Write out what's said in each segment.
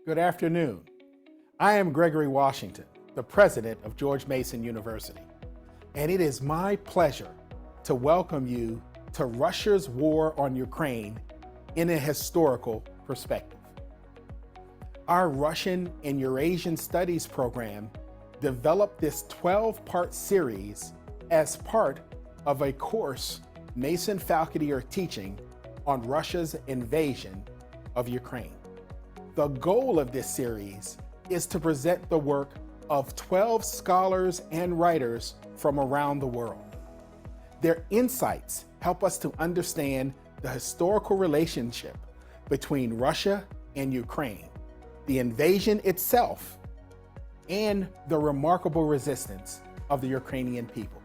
Good afternoon. I am Gregory Washington, the president of George Mason University, and it is my pleasure to welcome you to Russia's war on Ukraine in a historical perspective. Our Russian and Eurasian Studies program developed this 12-part series as part of a course Mason faculty are teaching on Russia's invasion of Ukraine. The goal of this series is to present the work of 12 scholars and writers from around the world. Their insights help us to understand the historical relationship between Russia and Ukraine, the invasion itself, and the remarkable resistance of the Ukrainian people.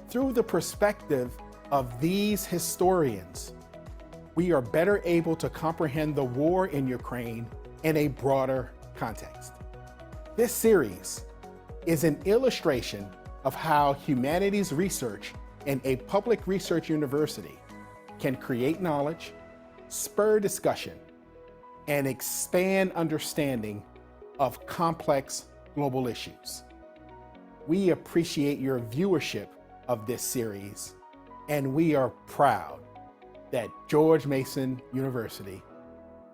Through the perspective of these historians, we are better able to comprehend the war in Ukraine in a broader context. This series is an illustration of how humanities research in a public research university can create knowledge, spur discussion, and expand understanding of complex global issues. We appreciate your viewership of this series, and we are proud that George Mason University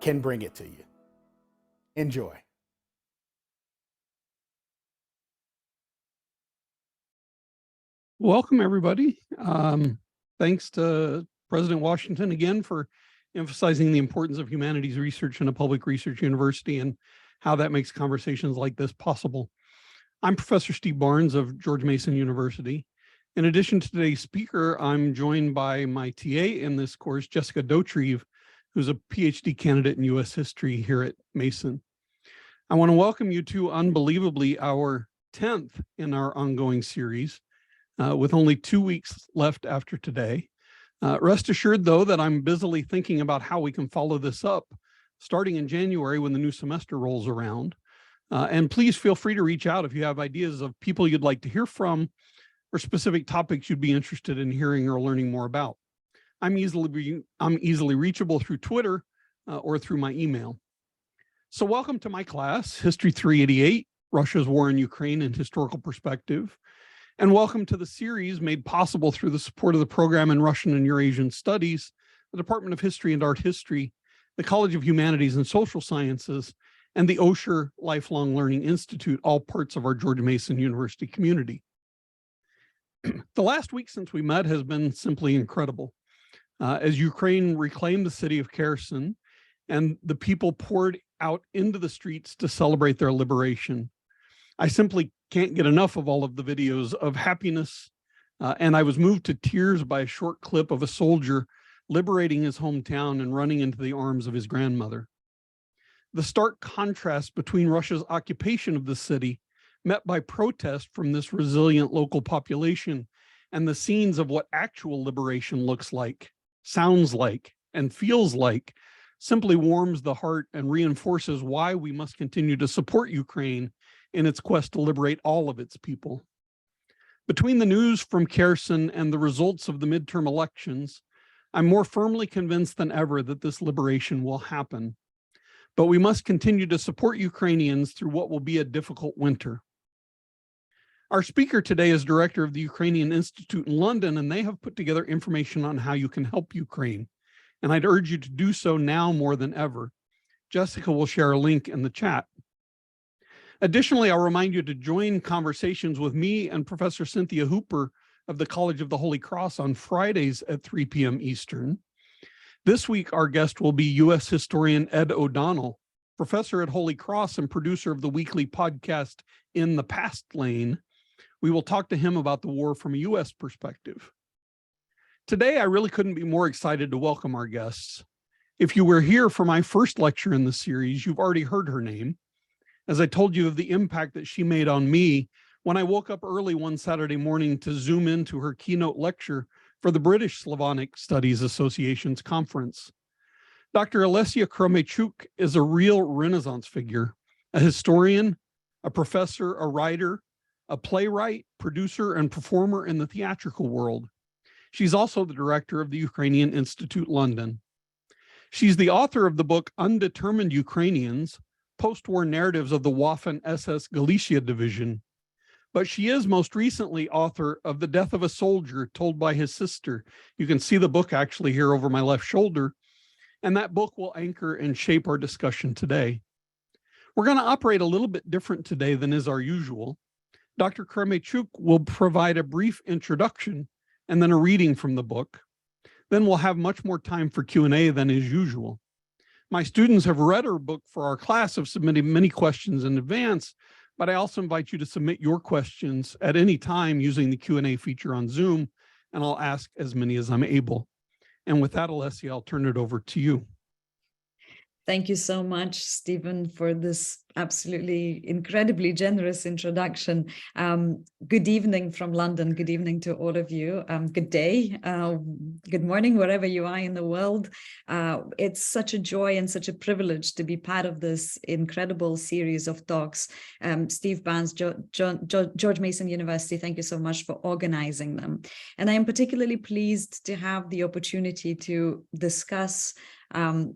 can bring it to you. Enjoy. Welcome, everybody. Thanks to President Washington again for emphasizing the importance of humanities research in a public research university and how that makes conversations like this possible. I'm Professor Steve Barnes of George Mason University. In addition to today's speaker, I'm joined by my TA in this course, Jessica Dotrieve, who's a PhD candidate in U.S. history here at Mason. I want to welcome you to, unbelievably, our 10th in our ongoing series, with only 2 weeks left after today. Rest assured, though, that I'm busily thinking about how we can follow this up starting in January when the new semester rolls around. And please feel free to reach out if you have ideas of people you'd like to hear from or specific topics you'd be interested in hearing or learning more about. I'm easily reachable through Twitter or through my email. So welcome to my class, History 388, Russia's War in Ukraine in Historical Perspective. And welcome to the series made possible through the support of the program in Russian and Eurasian Studies, the Department of History and Art History, the College of Humanities and Social Sciences, and the Osher Lifelong Learning Institute, all parts of our George Mason University community. The last week since we met has been simply incredible. As Ukraine reclaimed the city of Kherson and the people poured out into the streets to celebrate their liberation, I simply can't get enough of all of the videos of happiness, and I was moved to tears by a short clip of a soldier liberating his hometown and running into the arms of his grandmother. The stark contrast between Russia's occupation of the city, met by protest from this resilient local population, and the scenes of what actual liberation looks like, sounds like, and feels like, simply warms the heart and reinforces why we must continue to support Ukraine in its quest to liberate all of its people. Between the news from Kherson and the results of the midterm elections, I'm more firmly convinced than ever that this liberation will happen. But we must continue to support Ukrainians through what will be a difficult winter. Our speaker today is director of the Ukrainian Institute in London, and they have put together information on how you can help Ukraine. And I'd urge you to do so now more than ever. Jessica will share a link in the chat. Additionally, I'll remind you to join conversations with me and Professor Cynthia Hooper of the College of the Holy Cross on Fridays at 3 p.m. Eastern. This week, our guest will be U.S. historian Ed O'Donnell, professor at Holy Cross and producer of the weekly podcast In the Past Lane. We will talk to him about the war from a U.S. perspective. Today, I really couldn't be more excited to welcome our guests. If you were here for my first lecture in the series, you've already heard her name. As I told you of the impact that she made on me when I woke up early one Saturday morning to zoom into her keynote lecture for the British Slavonic Studies Association's conference. Dr. Olesya Khromeychuk is a real Renaissance figure, a historian, a professor, a writer, a playwright, producer, and performer in the theatrical world. She's also the director of the Ukrainian Institute London. She's the author of the book Undetermined Ukrainians, Post-War Narratives of the Waffen SS Galicia Division. But she is most recently author of The Death of a Soldier Told by His Sister. You can see the book actually here over my left shoulder, and that book will anchor and shape our discussion today. We're going to operate a little bit different today than is our usual. Dr. Khromeychuk will provide a brief introduction and then a reading from the book. Then we'll have much more time for Q&A than is usual. My students have read her book for our class, have submitted many questions in advance, but I also invite you to submit your questions at any time using the Q&A feature on Zoom, and I'll ask as many as I'm able. And with that, Olesya, I'll turn it over to you. Thank you so much, Stephen, for this absolutely incredibly generous introduction. Good evening from London. Good evening to all of you. Good day, good morning, wherever you are in the world. It's such a joy and such a privilege to be part of this incredible series of talks. Steve Barnes, George Mason University, thank you so much for organizing them. And I am particularly pleased to have the opportunity to discuss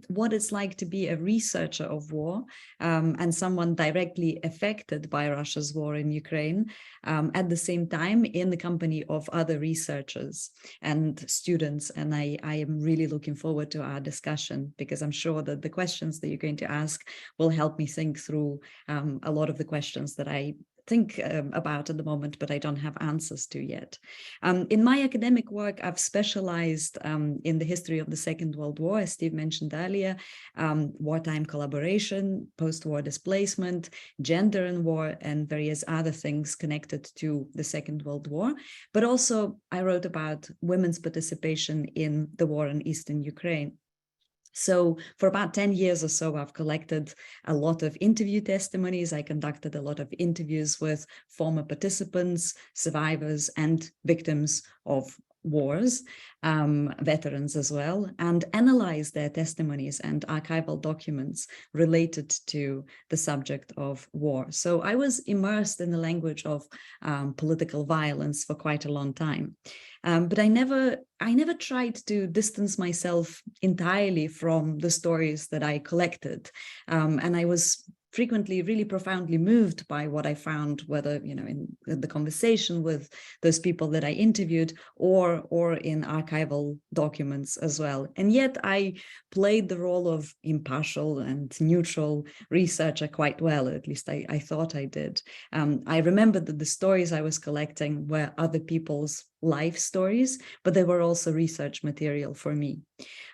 what it's like to be a researcher of war and someone directly affected by Russia's war in Ukraine, at the same time in the company of other researchers and students. And I am really looking forward to our discussion, because I'm sure that the questions that you're going to ask will help me think through a lot of the questions that I think about at the moment, but I don't have answers to yet. In my academic work, I've specialized in the history of the Second World War, as Steve mentioned earlier, wartime collaboration, post-war displacement, gender in war, and various other things connected to the Second World War. But also I wrote about women's participation in the war in Eastern Ukraine. So for about 10 years or so, I've collected a lot of interview testimonies. I conducted a lot of interviews with former participants, survivors, and victims of wars, veterans as well, and analyzed their testimonies and archival documents related to the subject of war. So I was immersed in the language of political violence for quite a long time. But I never tried to distance myself entirely from the stories that I collected. And I was frequently really profoundly moved by what I found, whether in the conversation with those people that I interviewed or in archival documents as well. And yet I played the role of impartial and neutral researcher quite well, at least I thought I did. I remembered that the stories I was collecting were other people's life stories, but they were also research material for me.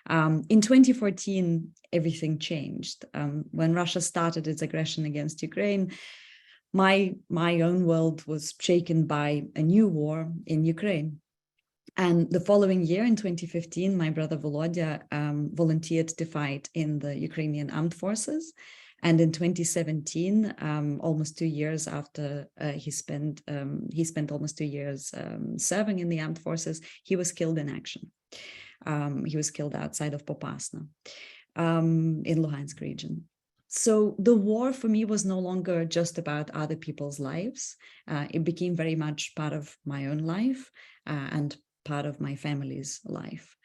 In 2014, everything changed. When Russia started its aggression against Ukraine, my own world was shaken by a new war in Ukraine. And the following year, in 2015, my brother Volodya volunteered to fight in the Ukrainian armed forces. And in 2017, almost 2 years after he spent almost 2 years serving in the armed forces, he was killed in action. He was killed outside of Popasna in Luhansk region. So the war for me was no longer just about other people's lives. It became very much part of my own life and part of my family's life.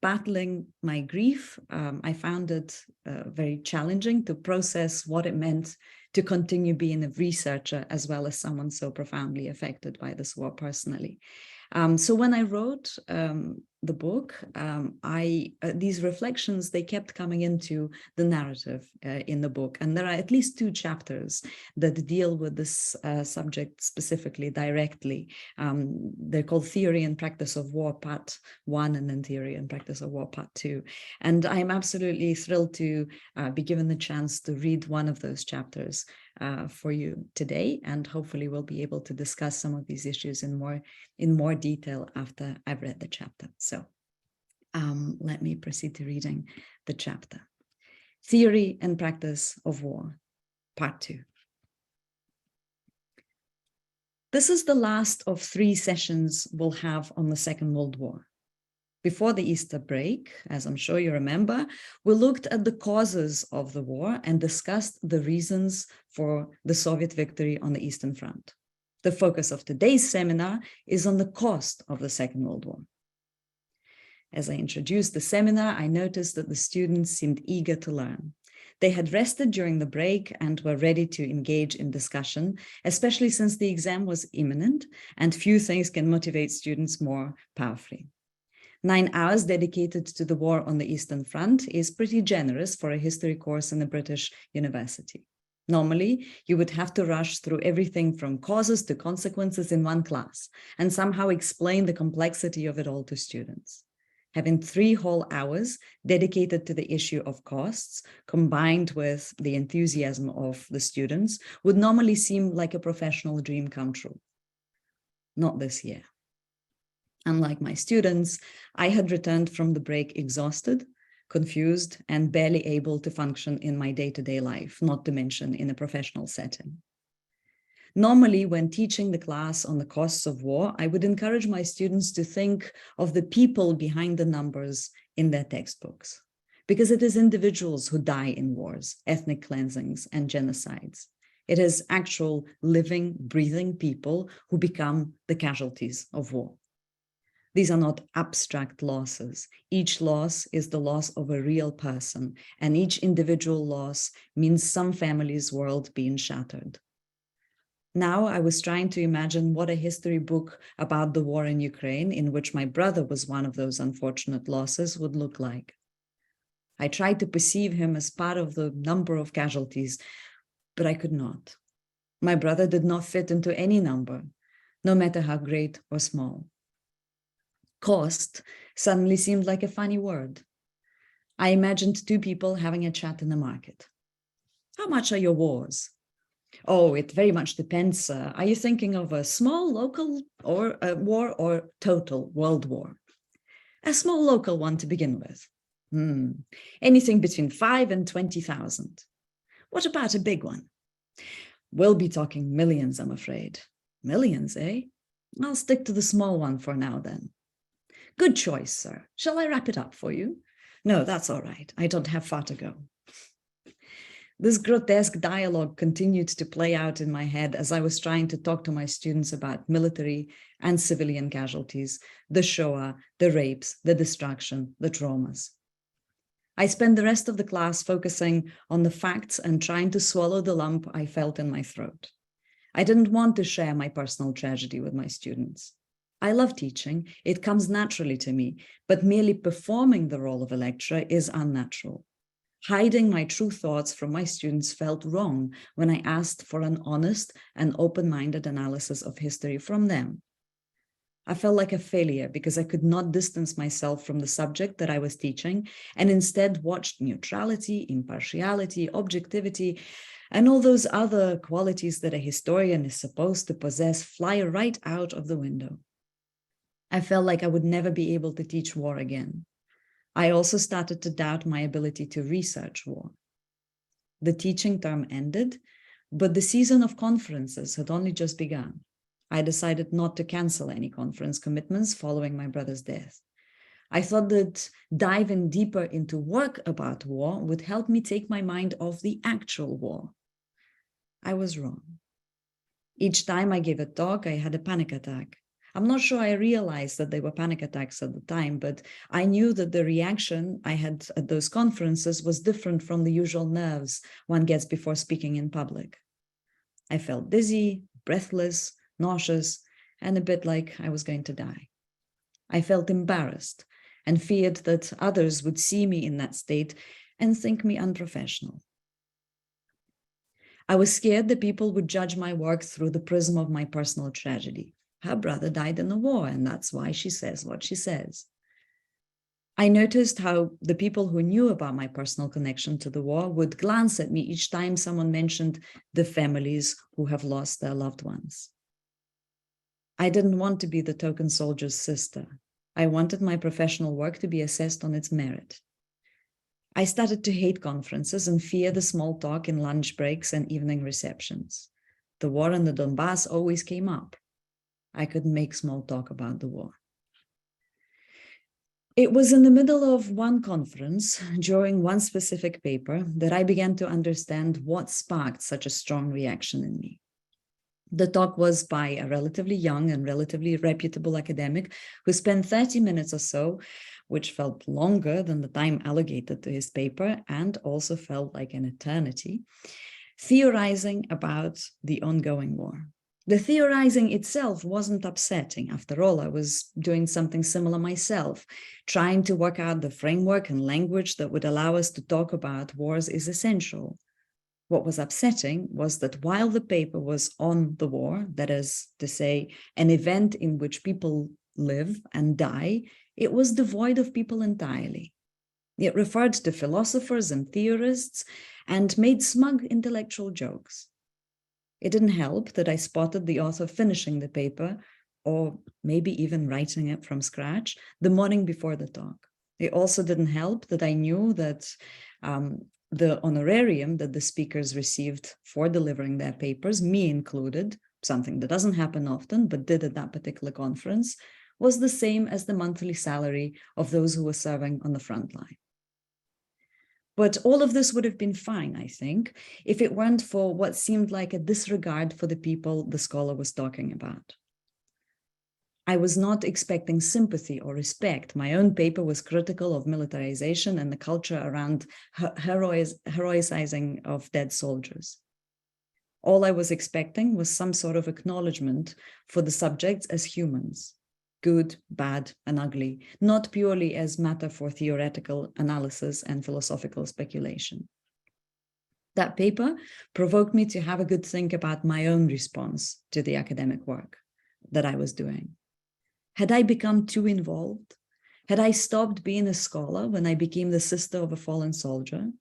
Battling my grief, I found it very challenging to process what it meant to continue being a researcher as well as someone so profoundly affected by this war personally. So when I wrote the book, these reflections, they kept coming into the narrative in the book. And there are at least 2 chapters that deal with this subject specifically, directly. They're called Theory and Practice of War, Part 1, and then Theory and Practice of War, Part 2. And I'm absolutely thrilled to be given the chance to read one of those chapters for you today, and hopefully we'll be able to discuss some of these issues in more detail after I've read the chapter. So let me proceed to reading the chapter. Theory and Practice of War, Part 2. This is the last of 3 sessions we'll have on the Second World War. Before the Easter break, as I'm sure you remember, we looked at the causes of the war and discussed the reasons for the Soviet victory on the Eastern Front. The focus of today's seminar is on the cost of the Second World War. As I introduced the seminar, I noticed that the students seemed eager to learn. They had rested during the break and were ready to engage in discussion, especially since the exam was imminent and few things can motivate students more powerfully. 9 hours dedicated to the war on the Eastern Front is pretty generous for a history course in a British university. Normally, you would have to rush through everything from causes to consequences in one class and somehow explain the complexity of it all to students. Having 3 whole hours dedicated to the issue of costs, combined with the enthusiasm of the students, would normally seem like a professional dream come true. Not this year. Unlike my students, I had returned from the break exhausted, confused, and barely able to function in my day-to-day life, not to mention in a professional setting. Normally, when teaching the class on the costs of war, I would encourage my students to think of the people behind the numbers in their textbooks, because it is individuals who die in wars, ethnic cleansings, and genocides. It is actual living, breathing people who become the casualties of war. These are not abstract losses. Each loss is the loss of a real person, and each individual loss means some family's world being shattered. Now I was trying to imagine what a history book about the war in Ukraine, in which my brother was one of those unfortunate losses, would look like. I tried to perceive him as part of the number of casualties, but I could not. My brother did not fit into any number, no matter how great or small. Cost suddenly seemed like a funny word. I imagined 2 people having a chat in the market. How much are your wars? Oh, it very much depends. Are you thinking of a small local or a war or total world war? A small local one to begin with. Anything between 5 and 20,000. What about a big one? We'll be talking millions, I'm afraid. Millions, eh? I'll stick to the small one for now then. Good choice, sir. Shall I wrap it up for you? No, that's all right. I don't have far to go. This grotesque dialogue continued to play out in my head as I was trying to talk to my students about military and civilian casualties, the Shoah, the rapes, the destruction, the traumas. I spent the rest of the class focusing on the facts and trying to swallow the lump I felt in my throat. I didn't want to share my personal tragedy with my students. I love teaching, it comes naturally to me, but merely performing the role of a lecturer is unnatural. Hiding my true thoughts from my students felt wrong when I asked for an honest and open-minded analysis of history from them. I felt like a failure because I could not distance myself from the subject that I was teaching and instead watched neutrality, impartiality, objectivity, and all those other qualities that a historian is supposed to possess fly right out of the window. I felt like I would never be able to teach war again. I also started to doubt my ability to research war. The teaching term ended, but the season of conferences had only just begun. I decided not to cancel any conference commitments following my brother's death. I thought that diving deeper into work about war would help me take my mind off the actual war. I was wrong. Each time I gave a talk, I had a panic attack. I'm not sure I realized that they were panic attacks at the time, but I knew that the reaction I had at those conferences was different from the usual nerves one gets before speaking in public. I felt dizzy, breathless, nauseous, and a bit like I was going to die. I felt embarrassed and feared that others would see me in that state and think me unprofessional. I was scared that people would judge my work through the prism of my personal tragedy. Her brother died in the war, and that's why she says what she says. I noticed how the people who knew about my personal connection to the war would glance at me each time someone mentioned the families who have lost their loved ones. I didn't want to be the token soldier's sister. I wanted my professional work to be assessed on its merit. I started to hate conferences and fear the small talk in lunch breaks and evening receptions. The war in the Donbass always came up. I couldn't make small talk about the war. It was in the middle of one conference, during one specific paper, that I began to understand what sparked such a strong reaction in me. The talk was by a relatively young and relatively reputable academic who spent 30 minutes or so, which felt longer than the time allocated to his paper and also felt like an eternity, theorizing about the ongoing war. The theorizing itself wasn't upsetting. After all, I was doing something similar myself. Trying to work out the framework and language that would allow us to talk about wars is essential. What was upsetting was that while the paper was on the war, that is to say, an event in which people live and die, it was devoid of people entirely. It referred to philosophers and theorists and made smug intellectual jokes. It didn't help that I spotted the author finishing the paper, or maybe even writing it from scratch, the morning before the talk. It also didn't help that I knew that the honorarium that the speakers received for delivering their papers, me included, something that doesn't happen often, but did at that particular conference, was the same as the monthly salary of those who were serving on the front line. But all of this would have been fine, I think, if it weren't for what seemed like a disregard for the people the scholar was talking about. I was not expecting sympathy or respect. My own paper was critical of militarization and the culture around heroicizing of dead soldiers. All I was expecting was some sort of acknowledgement for the subjects as humans, good, bad, and ugly, not purely as matter for theoretical analysis and philosophical speculation. That paper provoked me to have a good think about my own response to the academic work that I was doing. Had I become too involved? Had I stopped being a scholar when I became the sister of a fallen soldier?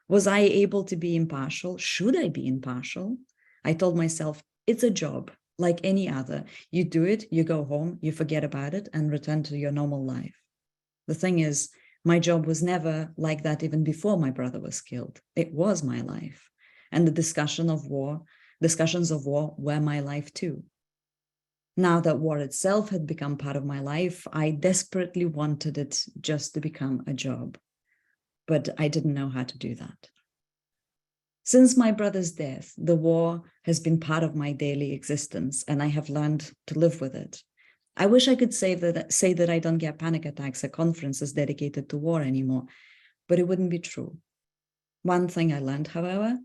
Was I able to be impartial? Should I be impartial? I told myself, it's a job like any other. You do it, you go home, you forget about it, and return to your normal life. The thing is, my job was never like that even before my brother was killed. It was my life. And the discussions of war were my life too. Now that war itself had become part of my life, I desperately wanted it just to become a job. But I didn't know how to do that. Since my brother's death, the war has been part of my daily existence, and I have learned to live with it. I wish I could say that I don't get panic attacks at conferences dedicated to war anymore, but it wouldn't be true. One thing I learned, however,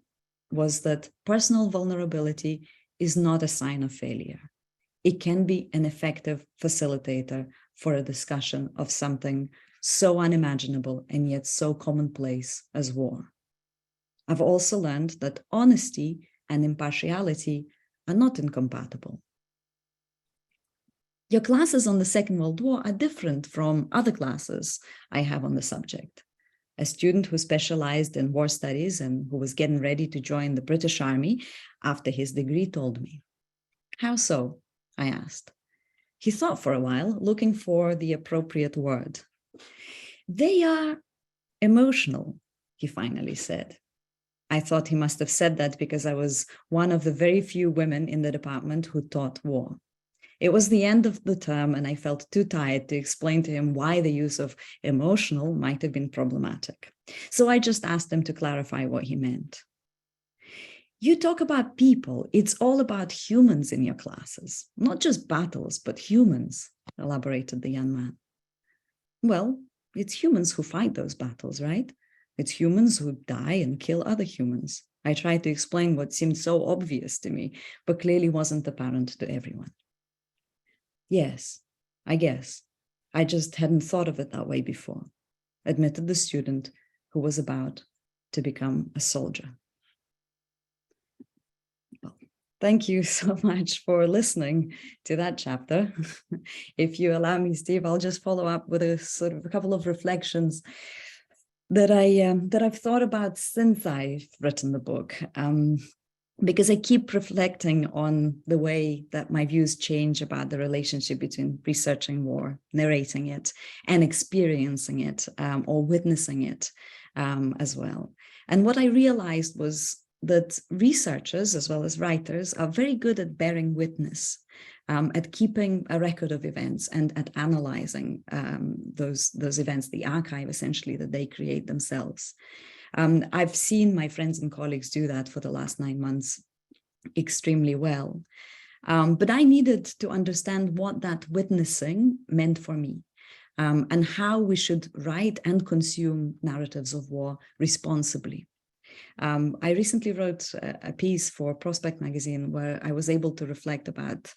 was that personal vulnerability is not a sign of failure. It can be an effective facilitator for a discussion of something so unimaginable and yet so commonplace as war. I've also learned that honesty and impartiality are not incompatible. Your classes on the Second World War are different from other classes I have on the subject. A student who specialized in war studies and who was getting ready to join the British Army after his degree told me. How so? I asked. He thought for a while, looking for the appropriate word. They are emotional, he finally said. I thought he must have said that because I was one of the very few women in the department who taught war. It was the end of the term, and I felt too tired to explain to him why the use of emotional might have been problematic. So I just asked him to clarify what he meant. You talk about people. It's all about humans in your classes, not just battles, but humans, elaborated the young man. Well, it's humans who fight those battles, right? It's humans who die and kill other humans. I tried to explain what seemed so obvious to me, but clearly wasn't apparent to everyone. Yes, I guess. I just hadn't thought of it that way before, admitted the student who was about to become a soldier. Well, thank you so much for listening to that chapter. If you allow me, Steve, I'll just follow up with a couple of reflections that I've thought about since I've written the book, because I keep reflecting on the way that my views change about the relationship between researching war, narrating it, and experiencing it or witnessing it as well. And what I realized was that researchers, as well as writers, are very good at bearing witness, at keeping a record of events and at analyzing those events, the archive essentially that they create themselves. I've seen my friends and colleagues do that for the last 9 months extremely well. But I needed to understand what that witnessing meant for me, and how we should write and consume narratives of war responsibly. I recently wrote a piece for Prospect magazine where I was able to reflect about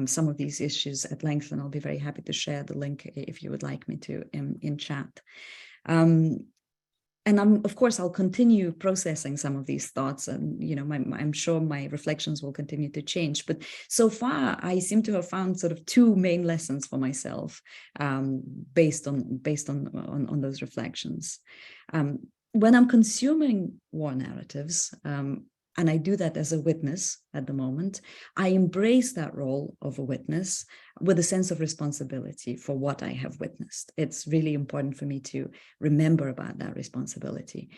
some of these issues at length, and I'll be very happy to share the link if you would like me to in chat. And of course, I'll continue processing some of these thoughts, and I'm sure my reflections will continue to change. But so far, I seem to have found sort of two main lessons for myself based on those reflections. When I'm consuming war narratives, and I do that as a witness at the moment, I embrace that role of a witness with a sense of responsibility for what I have witnessed. It's really important for me to remember about that responsibility.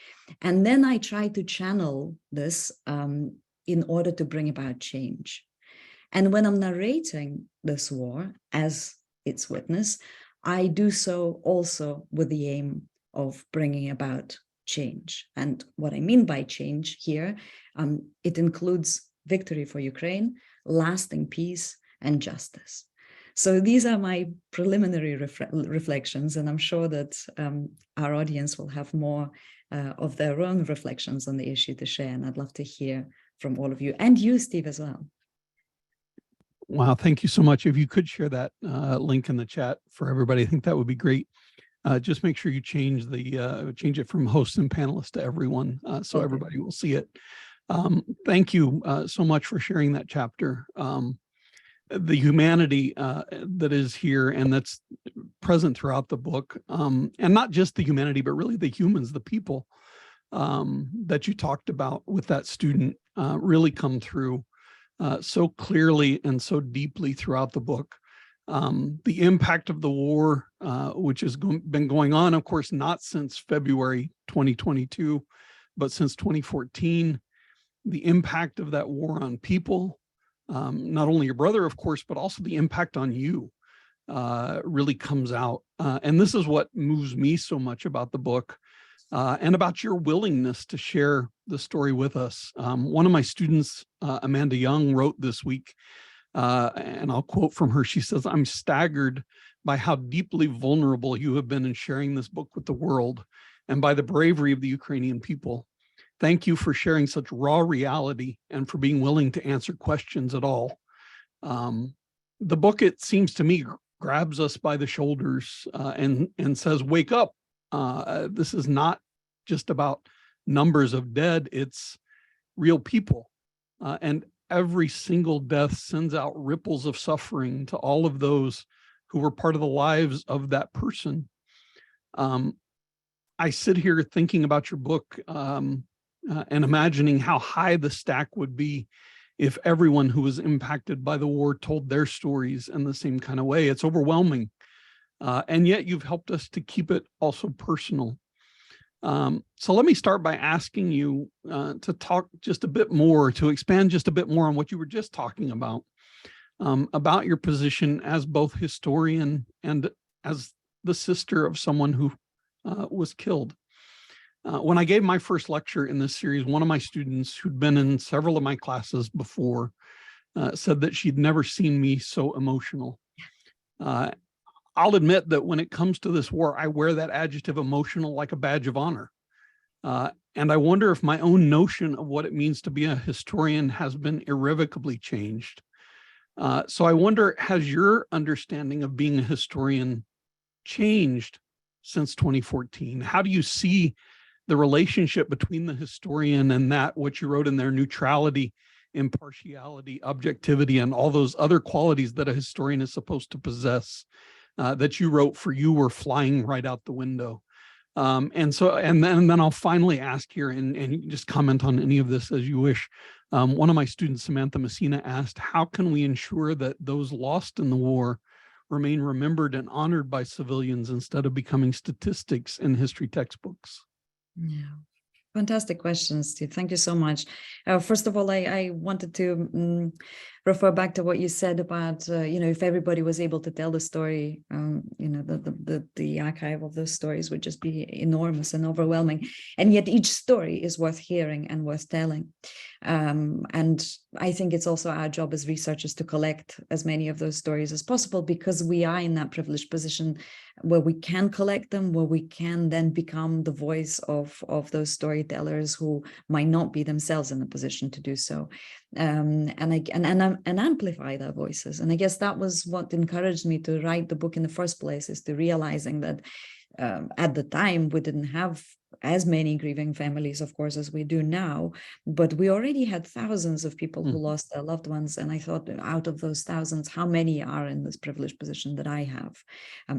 And then I try to channel this in order to bring about change. And when I'm narrating this war as its witness, I do so also with the aim of bringing about change. And what I mean by change here, it includes victory for Ukraine, lasting peace, and justice. So these are my preliminary reflections, and I'm sure that our audience will have more of their own reflections on the issue to share, and I'd love to hear from all of you, and you, Steve, as well. Wow, thank you so much. If you could share that link in the chat for everybody, I think that would be great. Just make sure you change it from hosts and panelists to everyone, so everybody will see it. Thank you so much for sharing that chapter. The humanity that is here and that's present throughout the book, and not just the humanity, but really the humans, the people that you talked about with that student, really come through so clearly and so deeply throughout the book. The impact of the war, which has been going on, of course, not since February 2022, but since 2014, the impact of that war on people, not only your brother, of course, but also the impact on you really comes out. And this is what moves me so much about the book and about your willingness to share the story with us. One of my students, Amanda Young, wrote this week, and I'll quote from her. She says, "I'm staggered by how deeply vulnerable you have been in sharing this book with the world and by the bravery of the Ukrainian people. Thank you for sharing such raw reality and for being willing to answer questions at all." The book, it seems to me, grabs us by the shoulders and says, wake up. This is not just about numbers of dead, it's real people. And every single death sends out ripples of suffering to all of those who were part of the lives of that person. I sit here thinking about your book and imagining how high the stack would be if everyone who was impacted by the war told their stories in the same kind of way. It's overwhelming. And yet you've helped us to keep it also personal. So let me start by asking you to talk just a bit more, to expand just a bit more on what you were just talking about your position as both historian and as the sister of someone who was killed. When I gave my first lecture in this series, one of my students who'd been in several of my classes before said that she'd never seen me so emotional. I'll admit that when it comes to this war, I wear that adjective emotional like a badge of honor. And I wonder if my own notion of what it means to be a historian has been irrevocably changed. So I wonder, has your understanding of being a historian changed since 2014? How do you see the relationship between the historian and that, what you wrote in there, neutrality, impartiality, objectivity, and all those other qualities that a historian is supposed to possess, that you wrote for you were flying right out the window? And then I'll finally ask here, and you can just comment on any of this as you wish. One of my students, Samantha Messina, asked, how can we ensure that those lost in the war remain remembered and honored by civilians instead of becoming statistics in history textbooks? Yeah. Fantastic questions, Steve. Thank you so much. First of all, I wanted to refer back to what you said about, if everybody was able to tell the story, the archive of those stories would just be enormous and overwhelming. And yet each story is worth hearing and worth telling. And I think it's also our job as researchers to collect as many of those stories as possible, because we are in that privileged position where we can collect them, where we can then become the voice of those storytellers who might not be themselves in a position to do so, and amplify their voices. And I guess that was what encouraged me to write the book in the first place, is to realizing that at the time we didn't have as many grieving families, of course, as we do now, but we already had thousands of people who lost their loved ones. And I thought, out of those thousands, how many are in this privileged position that I have?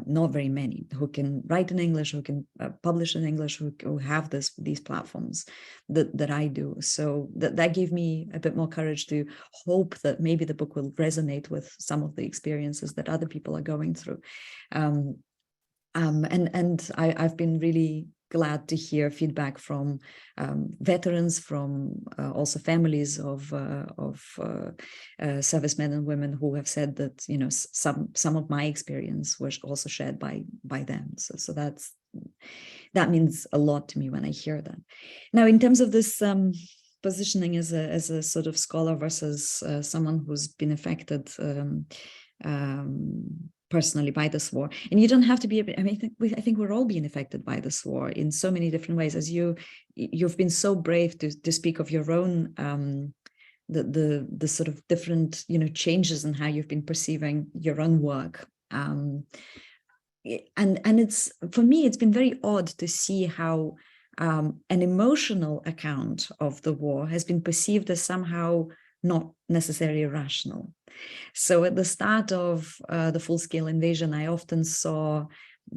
Not very many, who can write in English, who can publish in English, who have these platforms that I do. So that gave me a bit more courage to hope that maybe the book will resonate with some of the experiences that other people are going through. And I've been really glad to hear feedback from veterans, from also families of servicemen and women who have said that some of my experience was also shared by them. So that means a lot to me when I hear that. Now, in terms of this positioning as a sort of scholar versus someone who's been affected personally by this war, and you don't have to be, I think we're all being affected by this war in so many different ways. As you've been so brave to speak of your own the sort of different changes in how you've been perceiving your own work, and it's, for me, it's been very odd to see how an emotional account of the war has been perceived as somehow not necessarily rational. So at the start of the full-scale invasion, I often saw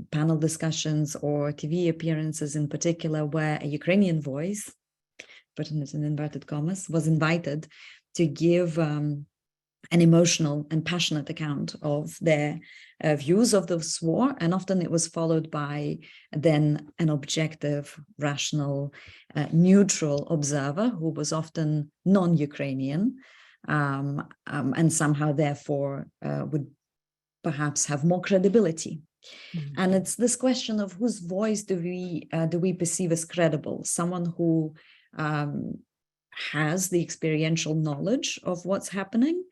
panel discussions or TV appearances in particular where a Ukrainian voice, putting it in inverted commas, was invited to give an emotional and passionate account of their views of this war. And often it was followed by then an objective, rational, neutral observer who was often non-Ukrainian, and somehow therefore would perhaps have more credibility. And it's this question of whose voice do we perceive as credible? Someone who has the experiential knowledge of what's happening,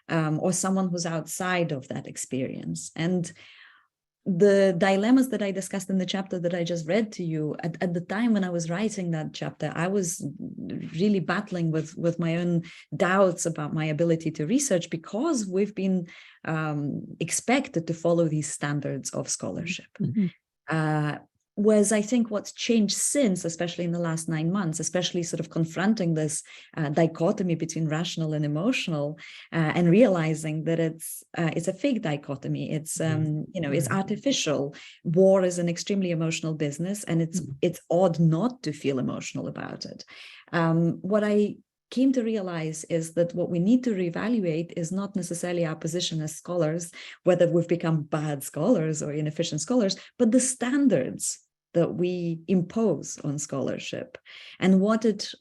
or someone who's outside of that experience. And the dilemmas that I discussed in the chapter that I just read to you, at the time when I was writing that chapter, I was really battling with my own doubts about my ability to research, because we've been expected to follow these standards of scholarship. Whereas I think what's changed since, especially in the last 9 months, especially sort of confronting this dichotomy between rational and emotional, and realizing that it's a fake dichotomy. It's it's artificial. War is an extremely emotional business, and it's odd not to feel emotional about it. What I came to realize is that what we need to reevaluate is not necessarily our position as scholars, whether we've become bad scholars or inefficient scholars, but the standards that we impose on scholarship, and what it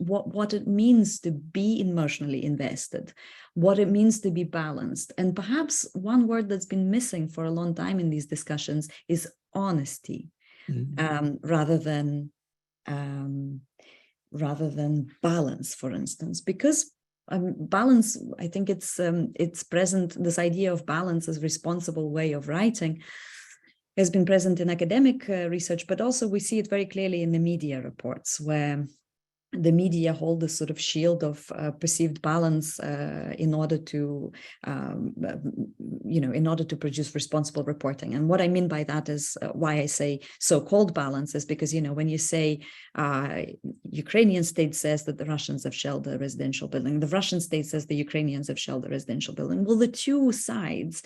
means to be emotionally invested, what it means to be balanced. And perhaps one word that's been missing for a long time in these discussions is honesty, rather than balance, for instance, because balance, I think it's present, this idea of balance as responsible way of writing has been present in academic research, but also we see it very clearly in the media reports, where the media hold this sort of shield of perceived balance in order to produce responsible reporting. And what I mean by that is why I say so-called balance is because, when you say Ukrainian state says that the Russians have shelled a residential building, the Russian state says the Ukrainians have shelled a residential building. Well, the two sides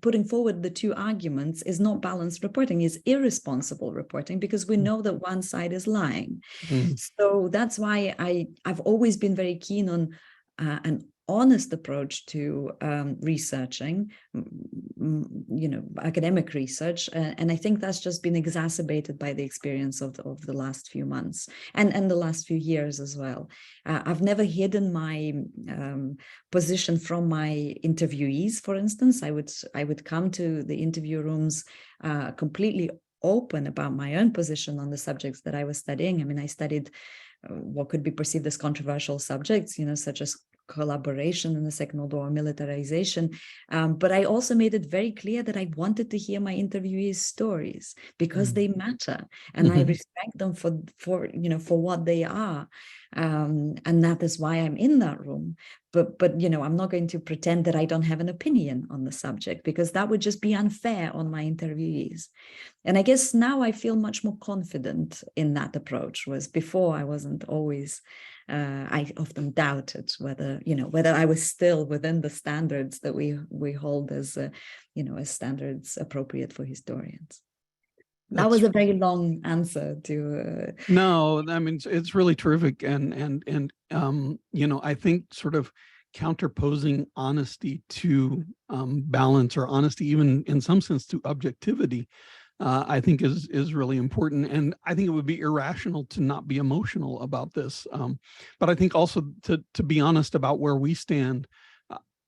putting forward the two arguments is not balanced reporting, is irresponsible reporting, because we know that one side is lying. So that's why I've always been very keen on an honest approach to researching, academic research, and I think that's just been exacerbated by the experience of the last few months and the last few years as well. I've never hidden my position from my interviewees. For instance, I would come to the interview rooms completely open about my own position on the subjects that I was studying. I mean, I studied what could be perceived as controversial subjects, such as collaboration in the Second World War, militarization. But I also made it very clear that I wanted to hear my interviewees' stories because they matter, and I respect them for what they are. And that is why I'm in that room. But I'm not going to pretend that I don't have an opinion on the subject, because that would just be unfair on my interviewees. And I guess now I feel much more confident in that approach, whereas before I wasn't always. I often doubted whether I was still within the standards that we hold as as standards appropriate for historians. That was a very long answer to. No, I mean, it's really terrific, and I think sort of counterposing honesty to balance, or honesty even in some sense to objectivity, I think is really important. And I think it would be irrational to not be emotional about this. But I think also to be honest about where we stand.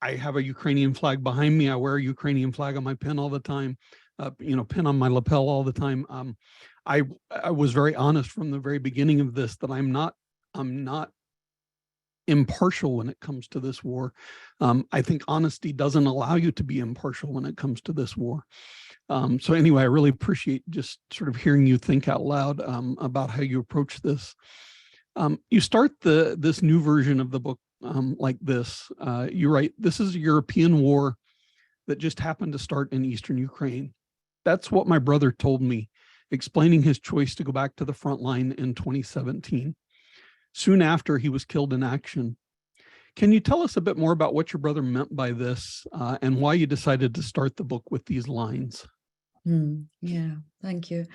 I have a Ukrainian flag behind me. I wear a Ukrainian flag on my pin all the time, pin on my lapel all the time. I was very honest from the very beginning of this that I'm not impartial when it comes to this war. I think honesty doesn't allow you to be impartial when it comes to this war. So anyway, I really appreciate just sort of hearing you think out loud about how you approach this. You start this new version of the book like this. You write, "This is a European war that just happened to start in eastern Ukraine. That's what my brother told me, explaining his choice to go back to the front line in 2017. Soon after, he was killed in action. Can you tell us a bit more about what your brother meant by this and why you decided to start the book with these lines?" Yeah, thank you.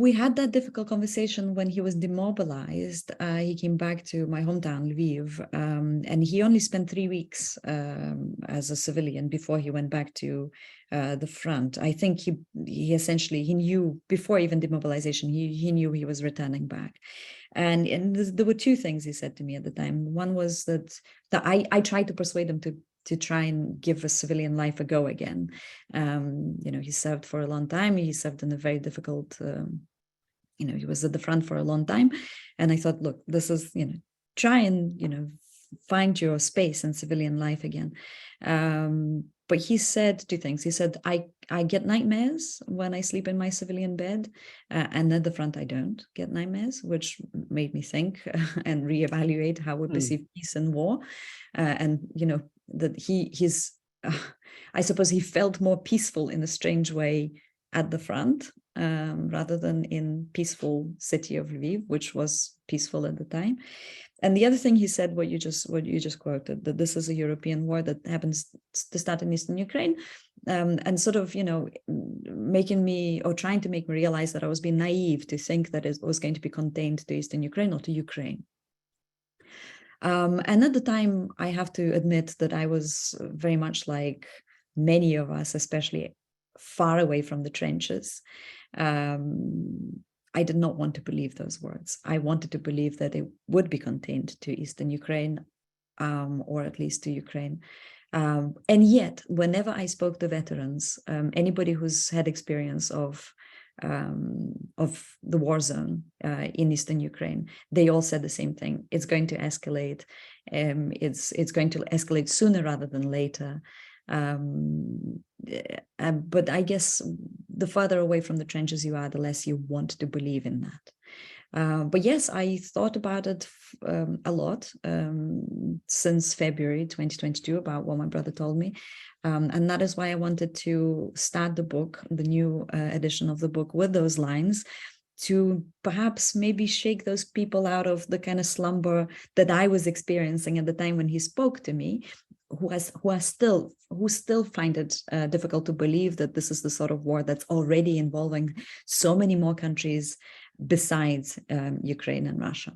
We had that difficult conversation when he was demobilized. He came back to my hometown, Lviv, and he only spent 3 weeks as a civilian before he went back to the front. I think he essentially knew before even demobilization, he knew he was returning back. And there were two things he said to me at the time. One was that I tried to persuade him to try and give a civilian life a go again. He served for a long time. He served in a very difficult, he was at the front for a long time. And I thought, look, this is, try and, find your space in civilian life again. But he said two things. He said, I get nightmares when I sleep in my civilian bed, and at the front I don't get nightmares, which made me think and reevaluate how we perceive peace and war. And, that he's, I suppose he felt more peaceful in a strange way at the front, rather than in peaceful city of Lviv, which was peaceful at the time. And the other thing he said, what you just quoted, that this is a European war that happens to start in eastern Ukraine, and sort of, making me, or trying to make me realize that I was being naive to think that it was going to be contained to eastern Ukraine or to Ukraine. And at the time, I have to admit that I was very much like many of us, especially far away from the trenches. I did not want to believe those words. I wanted to believe that it would be contained to eastern Ukraine, or at least to Ukraine. And yet, whenever I spoke to veterans, anybody who's had experience of the war zone in eastern Ukraine, they all said the same thing. It's going to escalate. It's going to escalate sooner rather than later. But I guess the further away from the trenches you are, the less you want to believe in that. But yes, I thought about it a lot since February 2022 about what my brother told me. And that is why I wanted to start the book, the new edition of the book, with those lines, to perhaps maybe shake those people out of the kind of slumber that I was experiencing at the time when he spoke to me, who still find it difficult to believe that this is the sort of war that's already involving so many more countries besides Ukraine and Russia.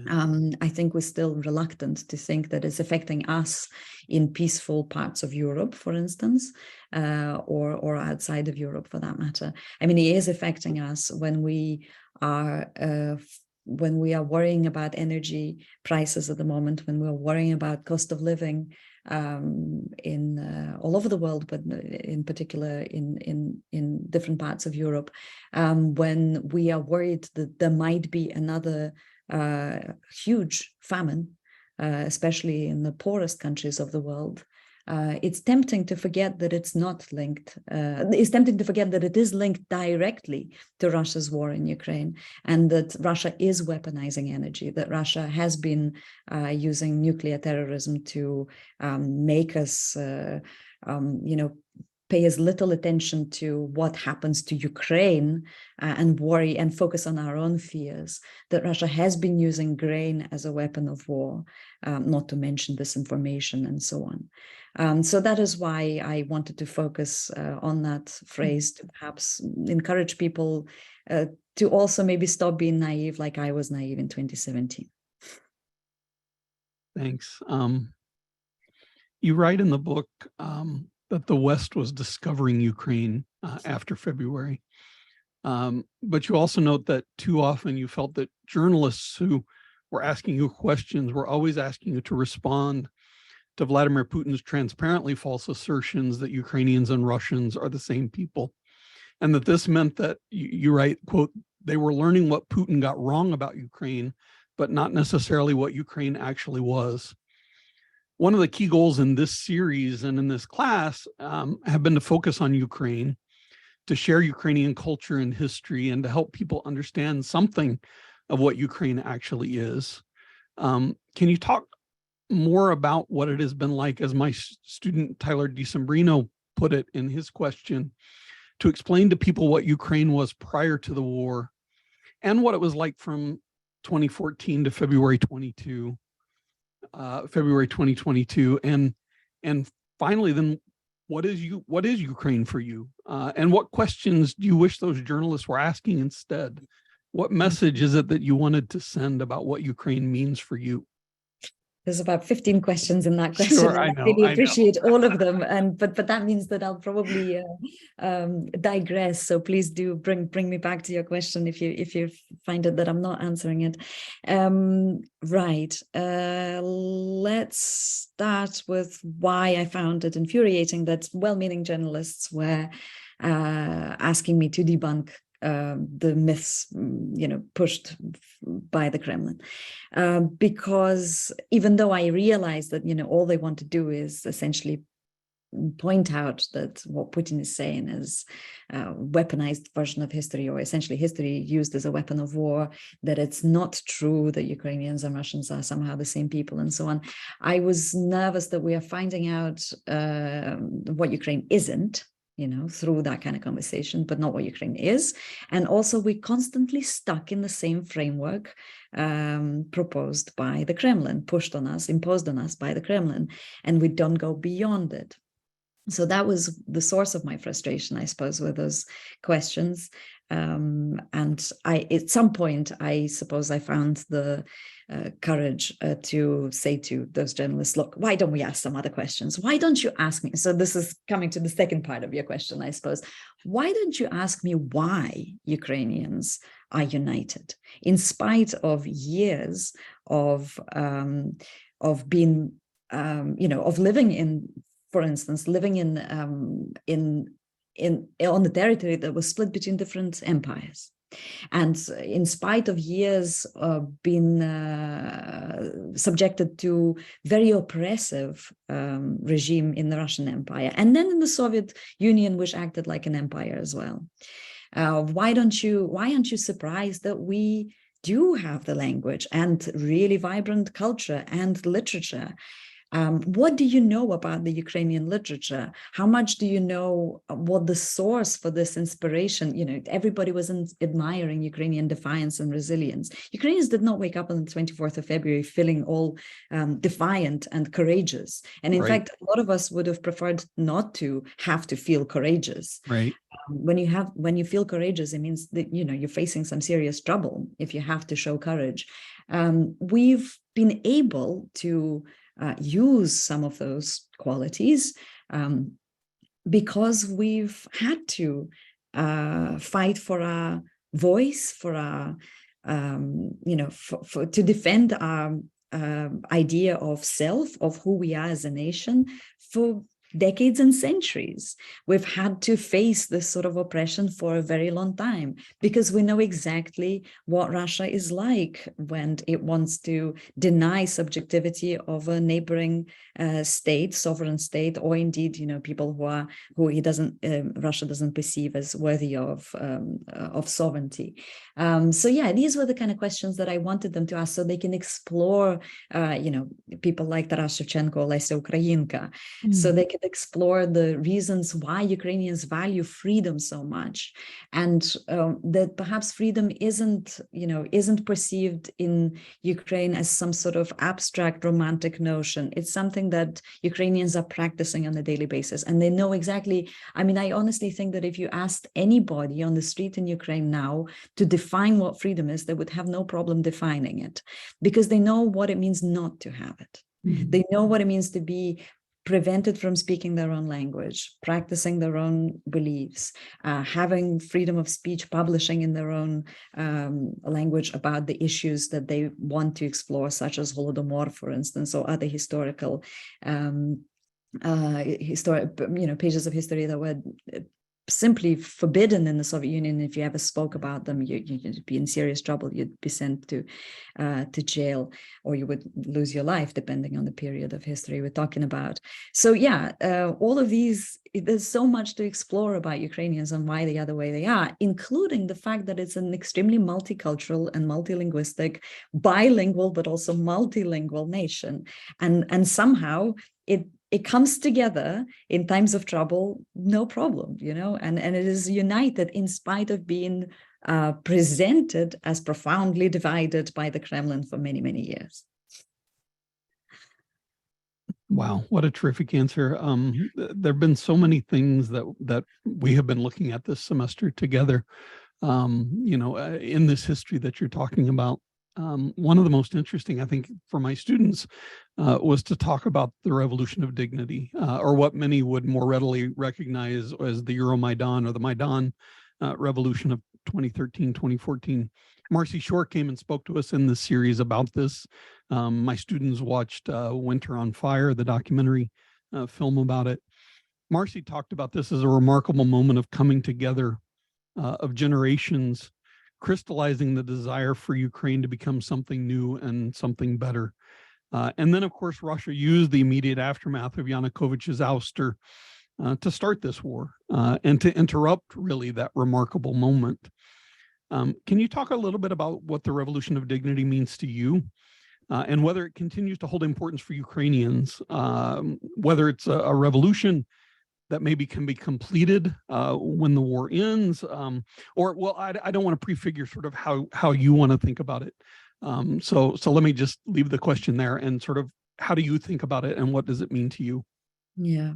I think we're still reluctant to think that it's affecting us in peaceful parts of Europe, for instance, or outside of Europe for that matter. I mean, it is affecting us when we are worrying about energy prices at the moment, when we're worrying about cost of living in all over the world, but in particular in different parts of Europe, when we are worried that there might be another huge famine, especially in the poorest countries of the world. It's tempting to forget that it's not linked. It's tempting to forget that it is linked directly to Russia's war in Ukraine, and that Russia is weaponizing energy, that Russia has been using nuclear terrorism to make us, pay as little attention to what happens to Ukraine and worry and focus on our own fears, that Russia has been using grain as a weapon of war, not to mention disinformation and so on. So that is why I wanted to focus on that phrase, to perhaps encourage people to also maybe stop being naive like I was naive in 2017. Thanks. You write in the book that the West was discovering Ukraine after February. But you also note that too often you felt that journalists who were asking you questions were always asking you to respond to Vladimir Putin's transparently false assertions that Ukrainians and Russians are the same people. And that this meant that, you write, quote, they were learning what Putin got wrong about Ukraine, but not necessarily what Ukraine actually was. One of the key goals in this series and in this class have been to focus on Ukraine, to share Ukrainian culture and history, and to help people understand something of what Ukraine actually is. Can you talk more about what it has been like, as my student Tyler DeSembrino put it in his question, to explain to people what Ukraine was prior to the war and what it was like from 2014 to February 2022, and finally, then what is Ukraine for you, and what questions do you wish those journalists were asking instead? What message is it that you wanted to send about what Ukraine means for you? There's about 15 questions in that question. Sure, I really appreciate all of them, but that means that I'll probably digress. So please do bring me back to your question if you find it that I'm not answering it. Right. Let's start with why I found it infuriating that well-meaning journalists were asking me to debunk the myths, pushed by the Kremlin, because even though I realize that, all they want to do is essentially point out that what Putin is saying is a weaponized version of history, or essentially history used as a weapon of war, that it's not true that Ukrainians and Russians are somehow the same people and so on. I was nervous that we are finding out what Ukraine isn't, through that kind of conversation, but not what Ukraine is. And also we're constantly stuck in the same framework proposed by the Kremlin, pushed on us, imposed on us by the Kremlin, and we don't go beyond it. So that was the source of my frustration, I suppose, with those questions. And at some point, I suppose I found the courage to say to those journalists, look, why don't we ask some other questions? Why don't you ask me? So this is coming to the second part of your question, I suppose. Why don't you ask me why Ukrainians are united, in spite of years of being, of living in, for instance, living on the territory that was split between different empires. And in spite of years being subjected to very oppressive regime in the Russian Empire, and then in the Soviet Union, which acted like an empire as well. Why aren't you surprised that we do have the language and really vibrant culture and literature? What do you know about the Ukrainian literature? How much do you know what the source for this inspiration? Everybody was admiring Ukrainian defiance and resilience. Ukrainians did not wake up on the 24th of February feeling all defiant and courageous. And in fact, a lot of us would have preferred not to have to feel courageous. Right. When you feel courageous, it means that you're facing some serious trouble if you have to show courage. we've been able to use some of those qualities because we've had to fight for our voice, for our, to defend our idea of self, of who we are as a nation for decades and centuries. We've had to face this sort of oppression for a very long time because we know exactly what Russia is like when it wants to deny subjectivity of a neighboring state, sovereign state, or indeed, people who Russia doesn't perceive as worthy of sovereignty. So yeah, these were the kind of questions that I wanted them to ask, so they can explore, people like Taras Shevchenko, Olesya Khromeychuk, so they can explore the reasons why Ukrainians value freedom so much, and that perhaps freedom isn't perceived in Ukraine as some sort of abstract romantic notion. It's something that Ukrainians are practicing on a daily basis, and they know exactly. I mean, I honestly think that if you asked anybody on the street in Ukraine now to define what freedom is, they would have no problem defining it, because they know what it means not to have it. They know what it means to be prevented from speaking their own language, practicing their own beliefs, having freedom of speech, publishing in their own language about the issues that they want to explore, such as Holodomor, for instance, or other historical pages of history that were simply forbidden in the Soviet Union. If you ever spoke about them, you'd be in serious trouble. You'd be sent to jail, or you would lose your life, depending on the period of history we're talking about. So yeah, all of these, there's so much to explore about Ukrainians and why they are the way they are, including the fact that it's an extremely multicultural and multilinguistic, bilingual, but also multilingual nation. And somehow it comes together in times of trouble, no problem, and it is united in spite of being presented as profoundly divided by the Kremlin for many, many years. Wow, what a terrific answer. There have been so many things that we have been looking at this semester together, in this history that you're talking about. One of the most interesting, I think, for my students was to talk about the revolution of dignity, or what many would more readily recognize as the Euromaidan or the Maidan revolution of 2013, 2014. Marcy Shore came and spoke to us in this series about this. My students watched Winter on Fire, the documentary film about it. Marcy talked about this as a remarkable moment of coming together of generations, crystallizing the desire for Ukraine to become something new and something better. And then, of course, Russia used the immediate aftermath of Yanukovych's ouster to start this war and to interrupt, really, that remarkable moment. Can you talk a little bit about what the revolution of dignity means to you, and whether it continues to hold importance for Ukrainians, whether it's a revolution that maybe can be completed when the war ends, or, well, I don't want to prefigure sort of how you want to think about it. So let me just leave the question there, and sort of, how do you think about it, and what does it mean to you? Yeah,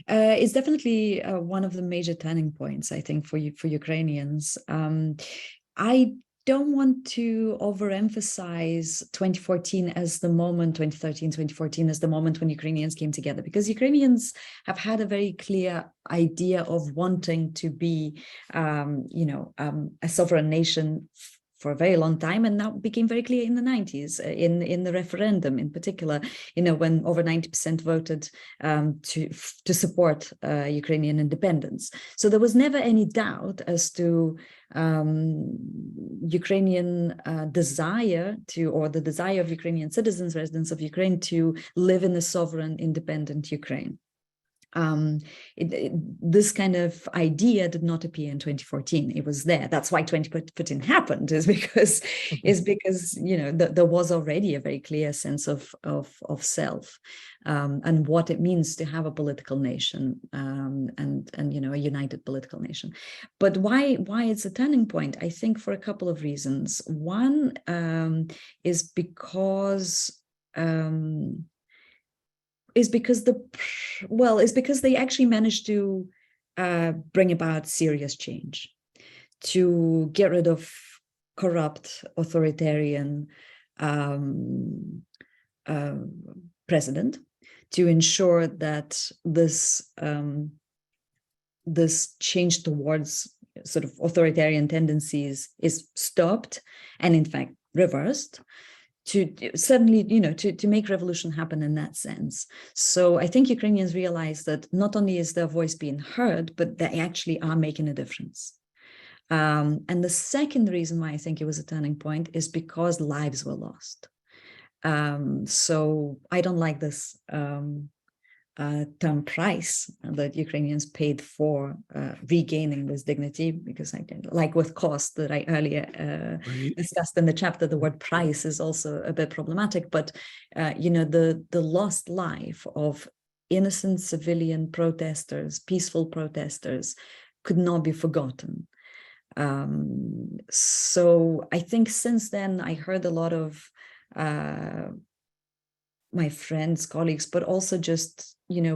it's definitely one of the major turning points, I think, for Ukrainians. I don't want to overemphasize 2014 as the moment, 2013, 2014 as the moment when Ukrainians came together, because Ukrainians have had a very clear idea of wanting to be, a sovereign nation for a very long time, and now became very clear in the 90s, in the referendum in particular, when over 90% voted to support Ukrainian independence. So there was never any doubt as to Ukrainian desire to, or the desire of Ukrainian citizens, residents of Ukraine, to live in a sovereign, independent Ukraine. This kind of idea did not appear in 2014. It was there. That's why 2014 happened, is because there was already a very clear sense of self and what it means to have a political nation, and a united political nation. But why it's a turning point? I think for a couple of reasons. One is because they actually managed to bring about serious change, to get rid of corrupt, authoritarian president to ensure that this this change towards sort of authoritarian tendencies is stopped and in fact reversed, to certainly, to make revolution happen in that sense. So I think Ukrainians realize that not only is their voice being heard, but they actually are making a difference. And the second reason why I think it was a turning point is because lives were lost. So I don't like this term price that Ukrainians paid for regaining this dignity, because I like with cost that I earlier discussed in the chapter, the word price is also a bit problematic, but the lost life of innocent civilian protesters, peaceful protesters, could not be forgotten. So I think since then I heard a lot of my friends, colleagues, but also just,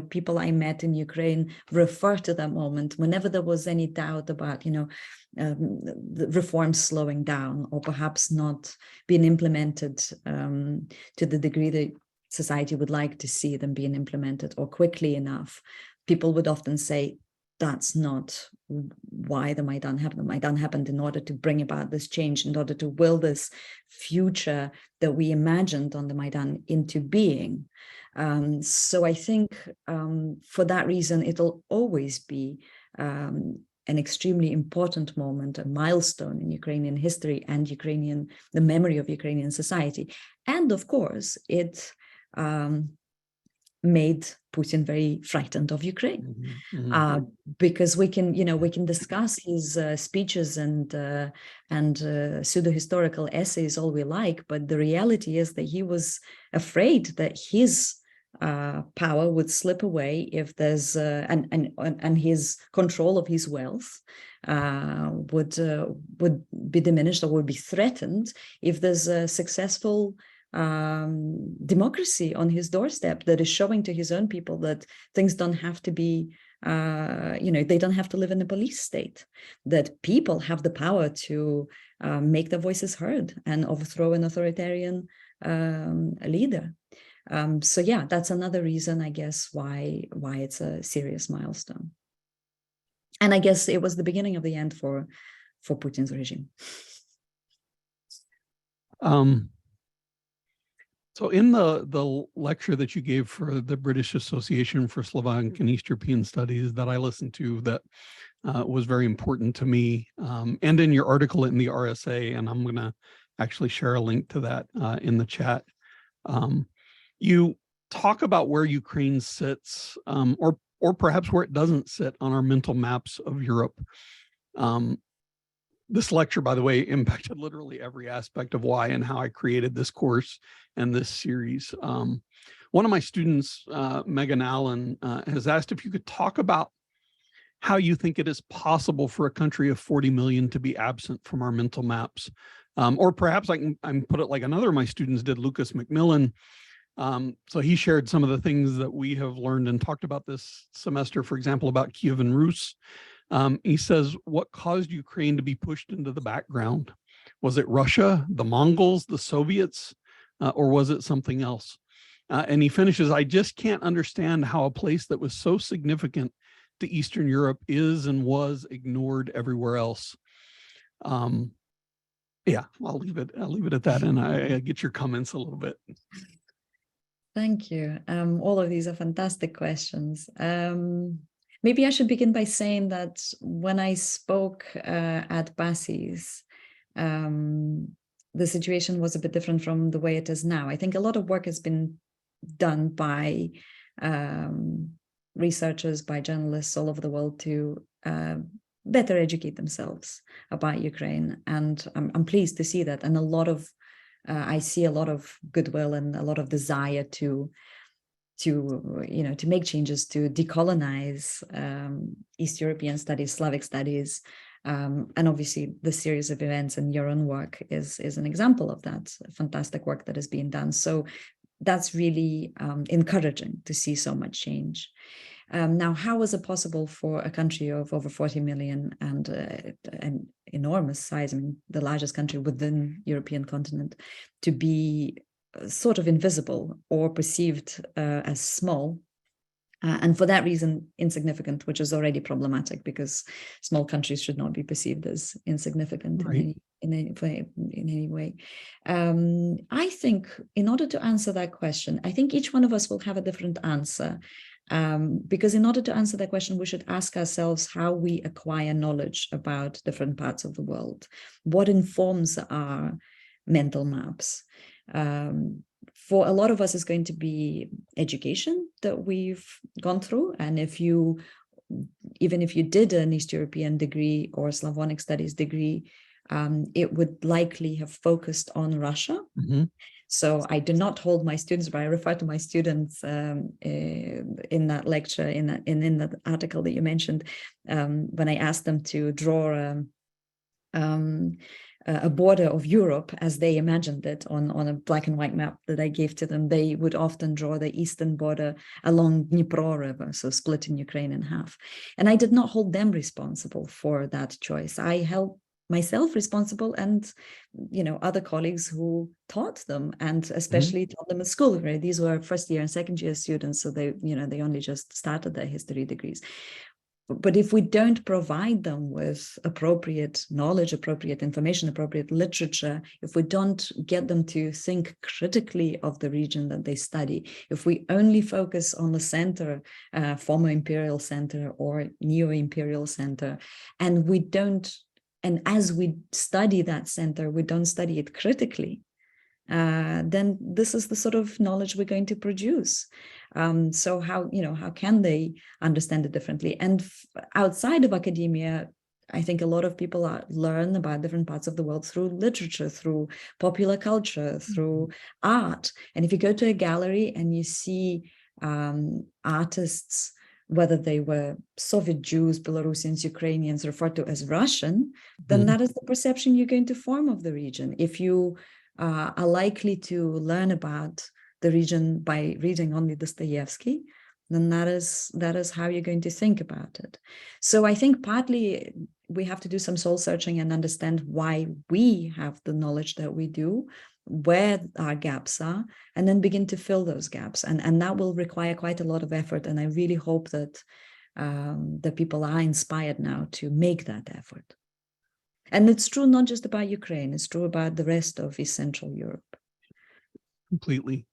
people I met in Ukraine refer to that moment whenever there was any doubt about, the reforms slowing down or perhaps not being implemented to the degree that society would like to see them being implemented or quickly enough. People would often say, that's not why the Maidan happened. The Maidan happened in order to bring about this change, in order to will this future that we imagined on the Maidan into being. So I think for that reason, it'll always be an extremely important moment, a milestone in Ukrainian history and the memory of Ukrainian society. And of course, it made Putin very frightened of Ukraine, because we can discuss his speeches and pseudo-historical essays all we like, but the reality is that he was afraid that his power would slip away if there's and his control of his wealth would be diminished or would be threatened if there's a successful democracy on his doorstep that is showing to his own people that things don't have to be, they don't have to live in a police state, that people have the power to make their voices heard and overthrow an authoritarian leader. So yeah, that's another reason, I guess, why it's a serious milestone. And I guess it was the beginning of the end for Putin's regime. So in the lecture that you gave for the British Association for Slavic and East European Studies that I listened to, that was very important to me, and in your article in the RSA, and I'm going to actually share a link to that in the chat. You talk about where Ukraine sits, or perhaps where it doesn't sit on our mental maps of Europe. This lecture, by the way, impacted literally every aspect of why and how I created this course and this series. One of my students, Megan Allen, has asked if you could talk about how you think it is possible for a country of 40 million to be absent from our mental maps. Or perhaps I can put it like another of my students did, Lucas McMillan. So he shared some of the things that we have learned and talked about this semester, for example, about Kievan Rus. He says, what caused Ukraine to be pushed into the background? Was it Russia, the Mongols, the Soviets, or was it something else? And he finishes, I just can't understand how a place that was so significant to Eastern Europe is and was ignored everywhere else. Yeah, I'll leave it at that, and I get your comments a little bit. Thank you. All of these are fantastic questions. Maybe I should begin by saying that when I spoke at BASIS, the situation was a bit different from the way it is now. I think a lot of work has been done by researchers, by journalists all over the world to better educate themselves about Ukraine. And I'm pleased to see that. And I see a lot of goodwill and a lot of desire to make changes, to decolonize East European studies, Slavic studies, and obviously the series of events and your own work is an example of that fantastic work that is being done. So that's really encouraging to see so much change. Now, how was it possible for a country of over 40 million and an enormous size, I mean, the largest country within European continent, to be sort of invisible or perceived as small? And for that reason, insignificant, which is already problematic because small countries should not be perceived as insignificant in any way. I think in order to answer that question, I think each one of us will have a different answer. Because in order to answer that question, we should ask ourselves how we acquire knowledge about different parts of the world. What informs our mental maps? For a lot of us, it's going to be education that we've gone through. And even if you did an East European degree or Slavonic studies degree, it would likely have focused on Russia. Mm-hmm. So I do not hold my students, but I refer to my students in that lecture, in that article that you mentioned, when I asked them to draw a border of Europe as they imagined it on a black and white map that I gave to them. They would often draw the eastern border along Dnipro River, so splitting Ukraine in half. And I did not hold them responsible for that choice. I held myself responsible and, other colleagues who taught them and especially taught them at school. Right? These were first year and second year students, so they only just started their history degrees. But if we don't provide them with appropriate knowledge, appropriate information, appropriate literature, if we don't get them to think critically of the region that they study, if we only focus on the center, former imperial center or neo-imperial center, and as we study that center, we don't study it critically, then this is the sort of knowledge we're going to produce. So how can they understand it differently? And outside of academia, I think a lot of people learn about different parts of the world through literature, through popular culture, through art. And if you go to a gallery and you see artists, whether they were Soviet Jews, Belarusians, Ukrainians, referred to as Russian, then that is the perception you're going to form of the region. If you are likely to learn about the region by reading only Dostoevsky, then that is how you're going to think about it. So I think partly we have to do some soul searching and understand why we have the knowledge that we do, where our gaps are, and then begin to fill those gaps. And that will require quite a lot of effort. And I really hope that the people are inspired now to make that effort. And it's true not just about Ukraine, it's true about the rest of East Central Europe. Completely.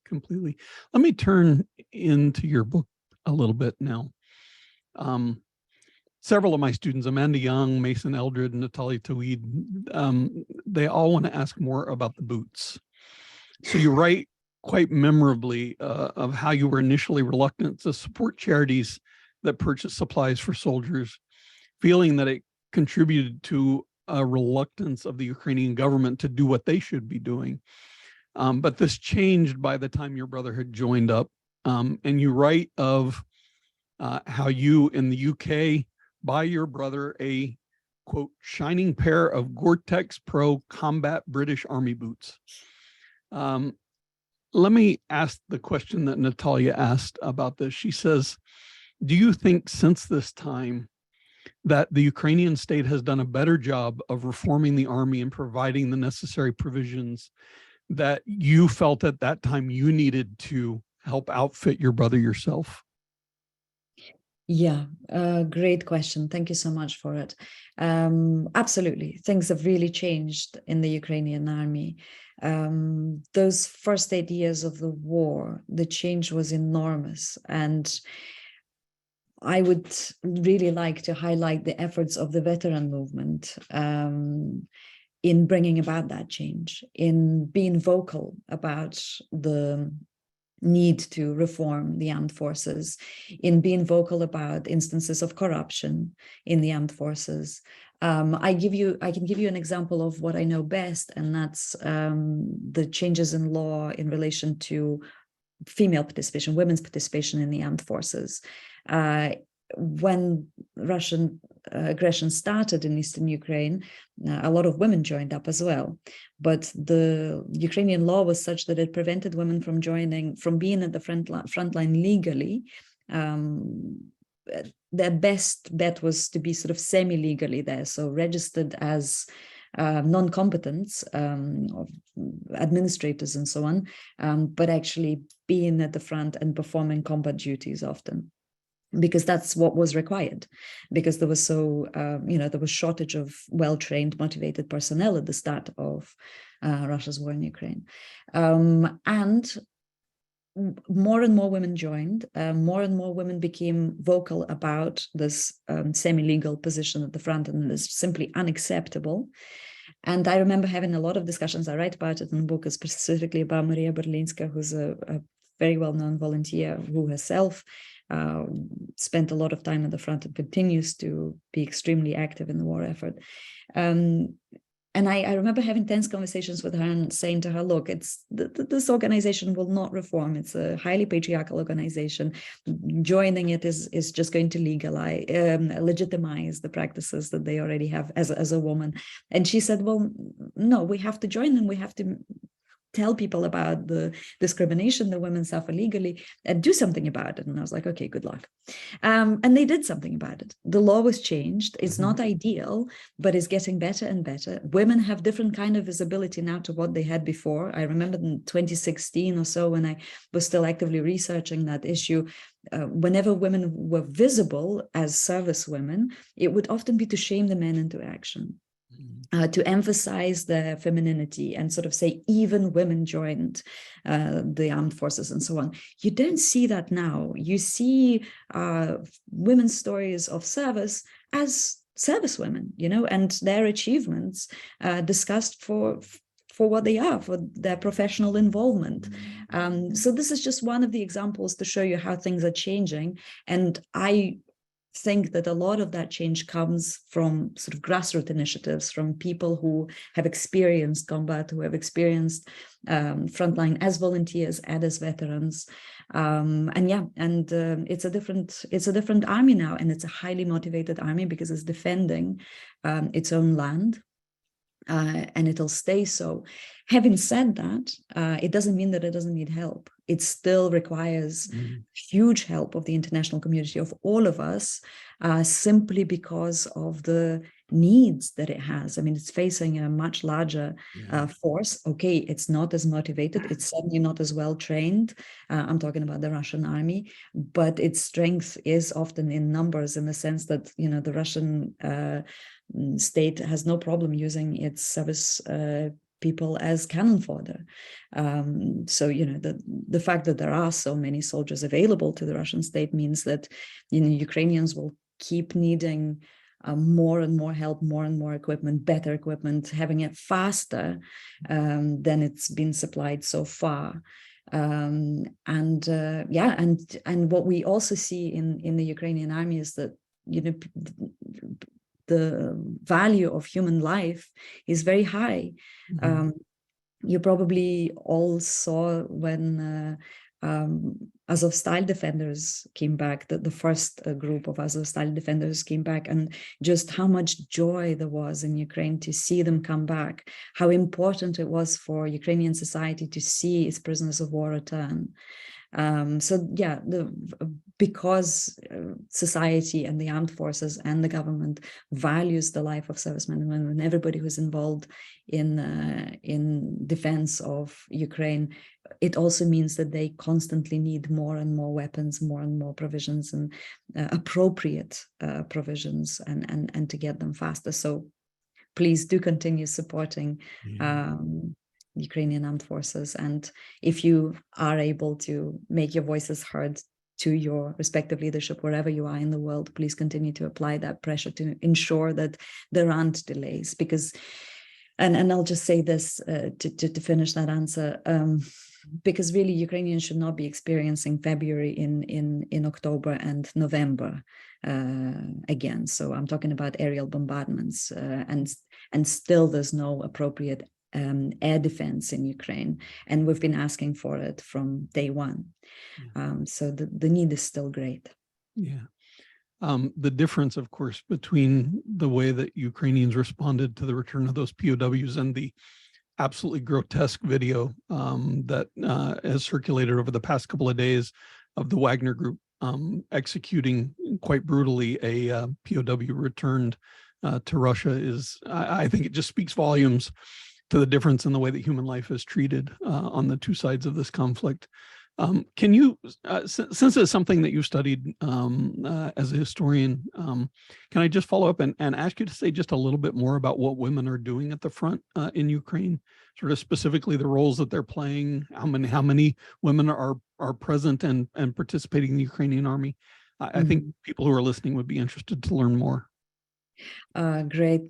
Let me turn into your book a little bit now. Several of my students, Amanda Young, Mason Eldred, Natalia Tawid, they all want to ask more about the boots. So you write quite memorably of how you were initially reluctant to support charities that purchase supplies for soldiers, feeling that it contributed to a reluctance of the Ukrainian government to do what they should be doing. But this changed by the time your brother had joined up. And you write of how you in the UK buy your brother a, quote, shining pair of Gore-Tex Pro combat British Army boots. Let me ask the question that Natalia asked about this. She says, do you think since this time that the Ukrainian state has done a better job of reforming the army and providing the necessary provisions that you felt at that time you needed to help outfit your brother yourself? Yeah, great question. Thank you so much for it. Absolutely. Things have really changed in the Ukrainian army. Those first 8 years of the war, the change was enormous. And I would really like to highlight the efforts of the veteran movement in bringing about that change, in being vocal about the need to reform the armed forces, in being vocal about instances of corruption in the armed forces. I can give you an example of what I know best, and that's the changes in law in relation to female participation, women's participation in the armed forces. When Russian aggression started in eastern Ukraine, a lot of women joined up as well. But the Ukrainian law was such that it prevented women from being at the front line legally their best bet was to be sort of semi-legally there, so registered as non-combatants, of administrators and so on, but actually being at the front and performing combat duties often, because that's what was required, because there was there was shortage of well-trained, motivated personnel at the start of Russia's war in Ukraine. And more and more women joined, more and more women became vocal about this semi-legal position at the front, and it is simply unacceptable. And I remember having a lot of discussions. I write about it in the book, specifically about Maria Berlinska, who's a very well-known volunteer who herself spent a lot of time at the front and continues to be extremely active in the war effort. And I remember having tense conversations with her and saying to her, look, this organization will not reform. It's a highly patriarchal organization. Joining it is just going to legitimize the practices that they already have as a woman. And she said, well, no, we have to join them. We have to tell people about the discrimination that women suffer legally and do something about it. And I was like, okay, good luck. And they did something about it. The law was changed. It's not ideal, but it's getting better and better. Women have different kind of visibility now to what they had before. I remember in 2016 or so, when I was still actively researching that issue, whenever women were visible as service women, it would often be to shame the men into action. To emphasize their femininity and sort of say even women joined the armed forces and so on. You don't see that now. You see women's stories of service as service women, and their achievements discussed for what they are, for their professional involvement. So this is just one of the examples to show you how things are changing. And I think that a lot of that change comes from sort of grassroots initiatives, from people who have experienced combat, who have experienced frontline as volunteers and as veterans. It's a different army now, and it's a highly motivated army because it's defending its own land. And it'll stay so. Having said that, it doesn't mean that it doesn't need help. It still requires huge help of the international community, of all of us, simply because of the needs that it has. I mean, it's facing a much larger force. Okay, it's not as motivated. It's certainly not as well trained. I'm talking about the Russian army, but its strength is often in numbers, in the sense that, the Russian state has no problem using its service people as cannon fodder. So, the fact that there are so many soldiers available to the Russian state means that, Ukrainians will keep needing more and more help, more and more equipment, better equipment, having it faster than it's been supplied so far. And what we also see in the Ukrainian army is that, the value of human life is very high. You probably all saw when Azovstal defenders came back, the first group of Azovstal defenders came back, and just how much joy there was in Ukraine to see them come back, how important it was for Ukrainian society to see its prisoners of war return. Because society and the armed forces and the government values the life of servicemen and women, and everybody who's involved in defense of Ukraine, it also means that they constantly need more and more weapons, more and more provisions, and appropriate provisions, and to get them faster. So please do continue supporting Ukrainian armed forces. And if you are able to make your voices heard to your respective leadership, wherever you are in the world, please continue to apply that pressure to ensure that there aren't delays. Because, and I'll just say this to finish that answer, because really Ukrainians should not be experiencing February in October and November again. So I'm talking about aerial bombardments, and still there's no appropriate air defense in Ukraine, and we've been asking for it from day one. So the need is still great. Yeah. The difference, of course, between the way that Ukrainians responded to the return of those POWs and the absolutely grotesque video that has circulated over the past couple of days of the Wagner group executing quite brutally a POW returned to Russia is, I think it just speaks volumes to the difference in the way that human life is treated on the two sides of this conflict. Can you, since it's something that you studied as a historian, can I just follow up and ask you to say just a little bit more about what women are doing at the front in Ukraine, sort of specifically the roles that they're playing, how many women are present and participating in the Ukrainian army? I think people who are listening would be interested to learn more. Great.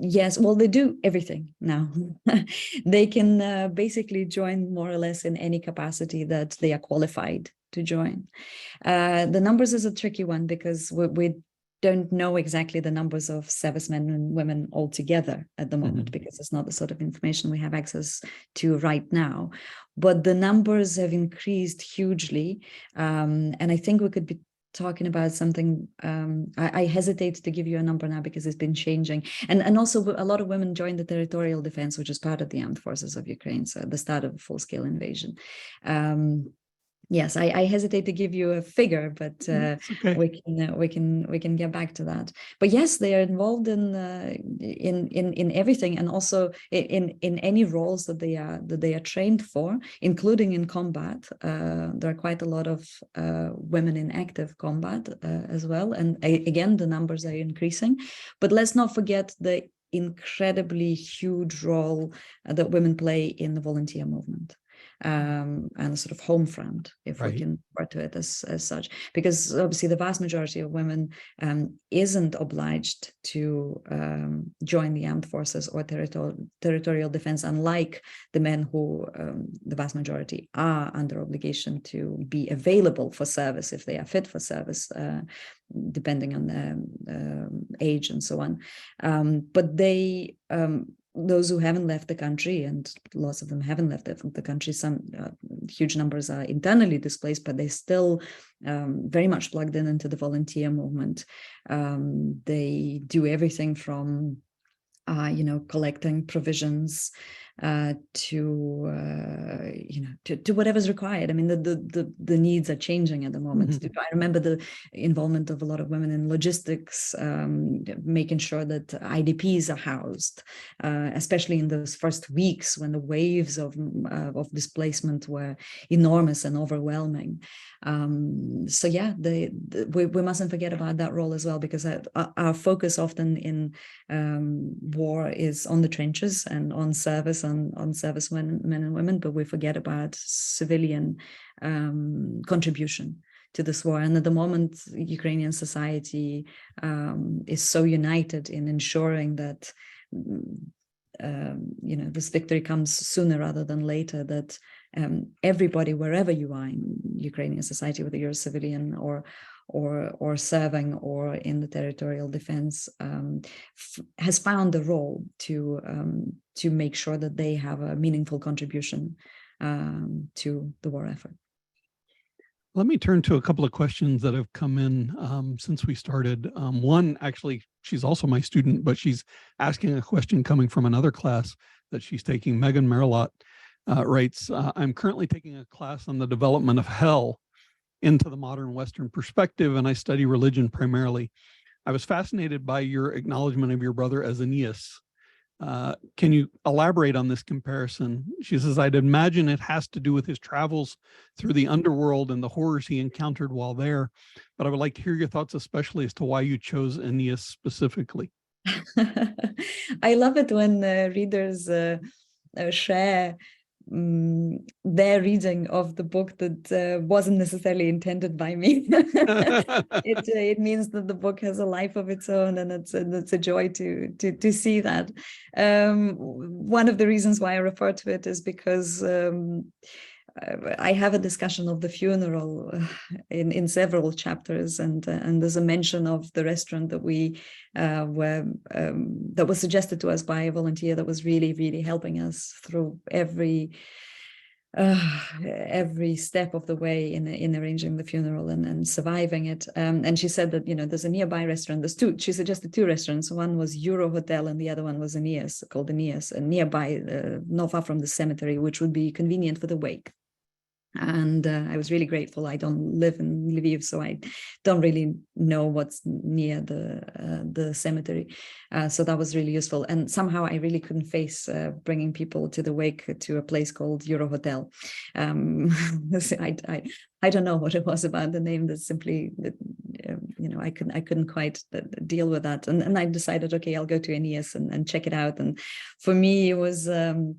Yes, well, they do everything now. They can basically join more or less in any capacity that they are qualified to join. The numbers is a tricky one because we don't know exactly the numbers of servicemen and women altogether at the moment, because it's not the sort of information we have access to right now. But the numbers have increased hugely. And I think we could be talking about something. I hesitate to give you a number now because it's been changing, and also a lot of women joined the territorial defense, which is part of the armed forces of Ukraine, so at the start of a full-scale invasion. Yes, I hesitate to give you a figure, but okay. we can get back to that. But yes, they are involved in everything, and also in any roles that they are trained for, including in combat. There are quite a lot of women in active combat as well, and again the numbers are increasing. But let's not forget the incredibly huge role that women play in the volunteer movement. And a sort of home front, if we can refer to it as such, because obviously the vast majority of women isn't obliged to join the armed forces or territorial defense, unlike the men who, the vast majority, are under obligation to be available for service if they are fit for service, depending on their age and so on. But they... those who haven't left the country, and lots of them haven't left the country, some huge numbers are internally displaced, but they're still very much plugged into the volunteer movement. They do everything from collecting provisions to whatever's required. I mean, the needs are changing at the moment. I remember the involvement of a lot of women in logistics, making sure that IDPs are housed, especially in those first weeks when the waves of displacement were enormous and overwhelming. So yeah, we mustn't forget about that role as well, because our focus often in war is on the trenches and on service, on service men and women, but we forget about civilian contribution to this war. And at the moment, Ukrainian society is so united in ensuring that this victory comes sooner rather than later, that everybody, wherever you are in Ukrainian society, whether you're a civilian or serving or in the territorial defense, has found a role to make sure that they have a meaningful contribution to the war effort. Let me turn to a couple of questions that have come in since we started. One, actually, she's also my student, but she's asking a question coming from another class that she's taking. Megan Merlot writes, I'm currently taking a class on the development of hell into the modern Western perspective, and I study religion primarily. I was fascinated by your acknowledgement of your brother as Aeneas. Can you elaborate on this comparison? She says, I'd imagine it has to do with his travels through the underworld and the horrors he encountered while there, but I would like to hear your thoughts, especially as to why you chose Aeneas specifically. I love it when readers share their reading of the book that wasn't necessarily intended by me. It means that the book has a life of its own, and it's a joy to see that. One of the reasons why I refer to it is because I have a discussion of the funeral in several chapters, and there's a mention of the restaurant that we that was suggested to us by a volunteer that was really helping us through every step of the way in arranging the funeral and surviving it. And she said that, there's a nearby restaurant. There's two. She suggested two restaurants. One was Euro Hotel and the other one was Aeneas, called Aeneas, and nearby, not far from the cemetery, which would be convenient for the wake. And I was really grateful. I don't live in Lviv, so I don't really know what's near the cemetery. So that was really useful. And somehow I really couldn't face bringing people to the wake to a place called Euro Hotel. I don't know what it was about the name that simply, I couldn't quite deal with that. And I decided, okay, I'll go to Aeneas and check it out. And for me, it was an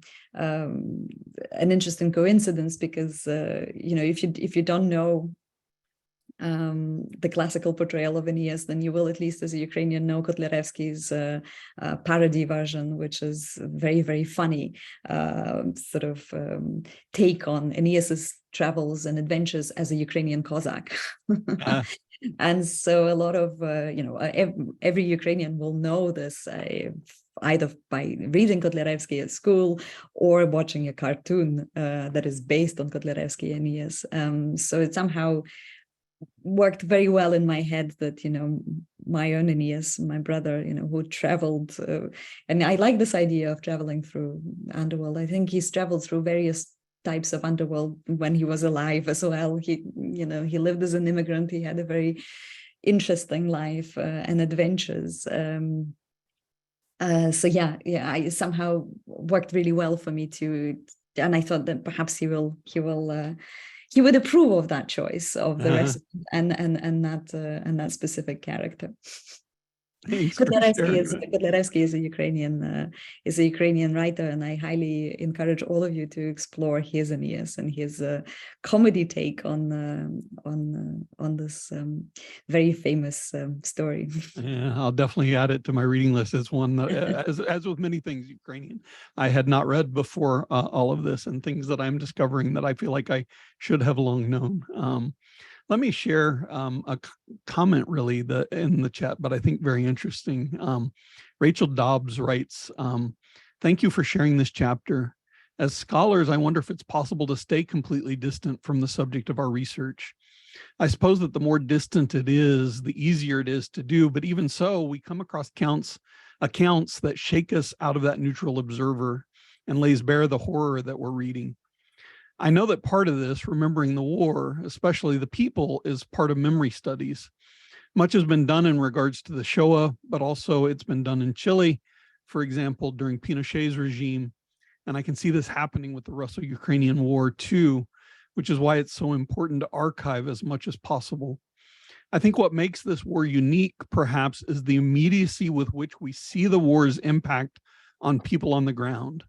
interesting coincidence because if you don't know the classical portrayal of Aeneas, then you will, at least as a Ukrainian, know Kotlяревsky's parody version, which is very, very funny take on Aeneas's travels and adventures as a Ukrainian Cossack. And so a lot of, every Ukrainian will know this either by reading Kotlяревsky at school or watching a cartoon that is based on Kotlяревsky Aeneas. So it somehow worked very well in my head that, my own Aeneas, my brother, who traveled, and I like this idea of traveling through underworld. I think he's traveled through various types of underworld when he was alive as well. He lived as an immigrant. He had a very interesting life and adventures. I somehow worked really well for me and I thought that perhaps he would approve of that choice of the rest and that specific character. Kotlяревsky is a Ukrainian writer, and I highly encourage all of you to explore his Aeneas and his comedy take on this very famous story. Yeah, I'll definitely add it to my reading list as one that, as with many things Ukrainian, I had not read before all of this, and things that I'm discovering that I feel like I should have long known. Let me share a comment really in the chat, but I think very interesting. Rachel Dobbs writes, thank you for sharing this chapter. As scholars, I wonder if it's possible to stay completely distant from the subject of our research. I suppose that the more distant it is, the easier it is to do, but even so, we come across accounts that shake us out of that neutral observer and lays bare the horror that we're reading. I know that part of this, remembering the war, especially the people, is part of memory studies. Much has been done in regards to the Shoah, but also it's been done in Chile, for example, during Pinochet's regime. And I can see this happening with the Russo-Ukrainian War too, which is why it's so important to archive as much as possible. I think what makes this war unique, perhaps, is the immediacy with which we see the war's impact on people on the ground,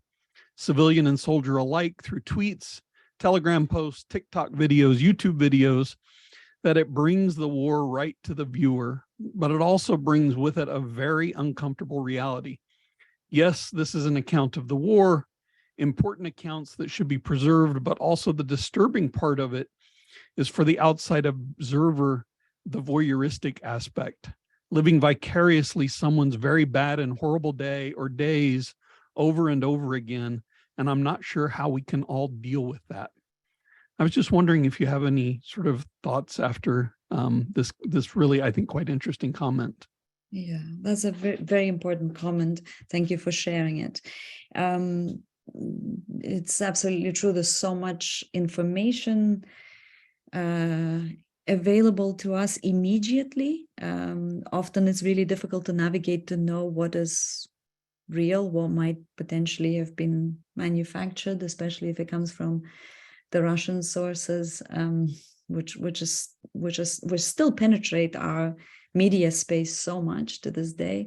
civilian and soldier alike, through tweets, Telegram posts, TikTok videos, YouTube videos, that it brings the war right to the viewer, but it also brings with it a very uncomfortable reality. Yes, this is an account of the war, important accounts that should be preserved, but also the disturbing part of it is for the outside observer, the voyeuristic aspect, living vicariously someone's very bad and horrible day or days over and over again. And I'm not sure how we can all deal with that. I was just wondering if you have any sort of thoughts after this really, I think, quite interesting comment. Yeah, that's a very, very important comment. Thank you for sharing it. It's absolutely true. There's so much information available to us immediately. Often it's really difficult to navigate to know what is real, what might potentially have been manufactured, especially if it comes from the Russian sources, which still penetrate our media space so much to this day.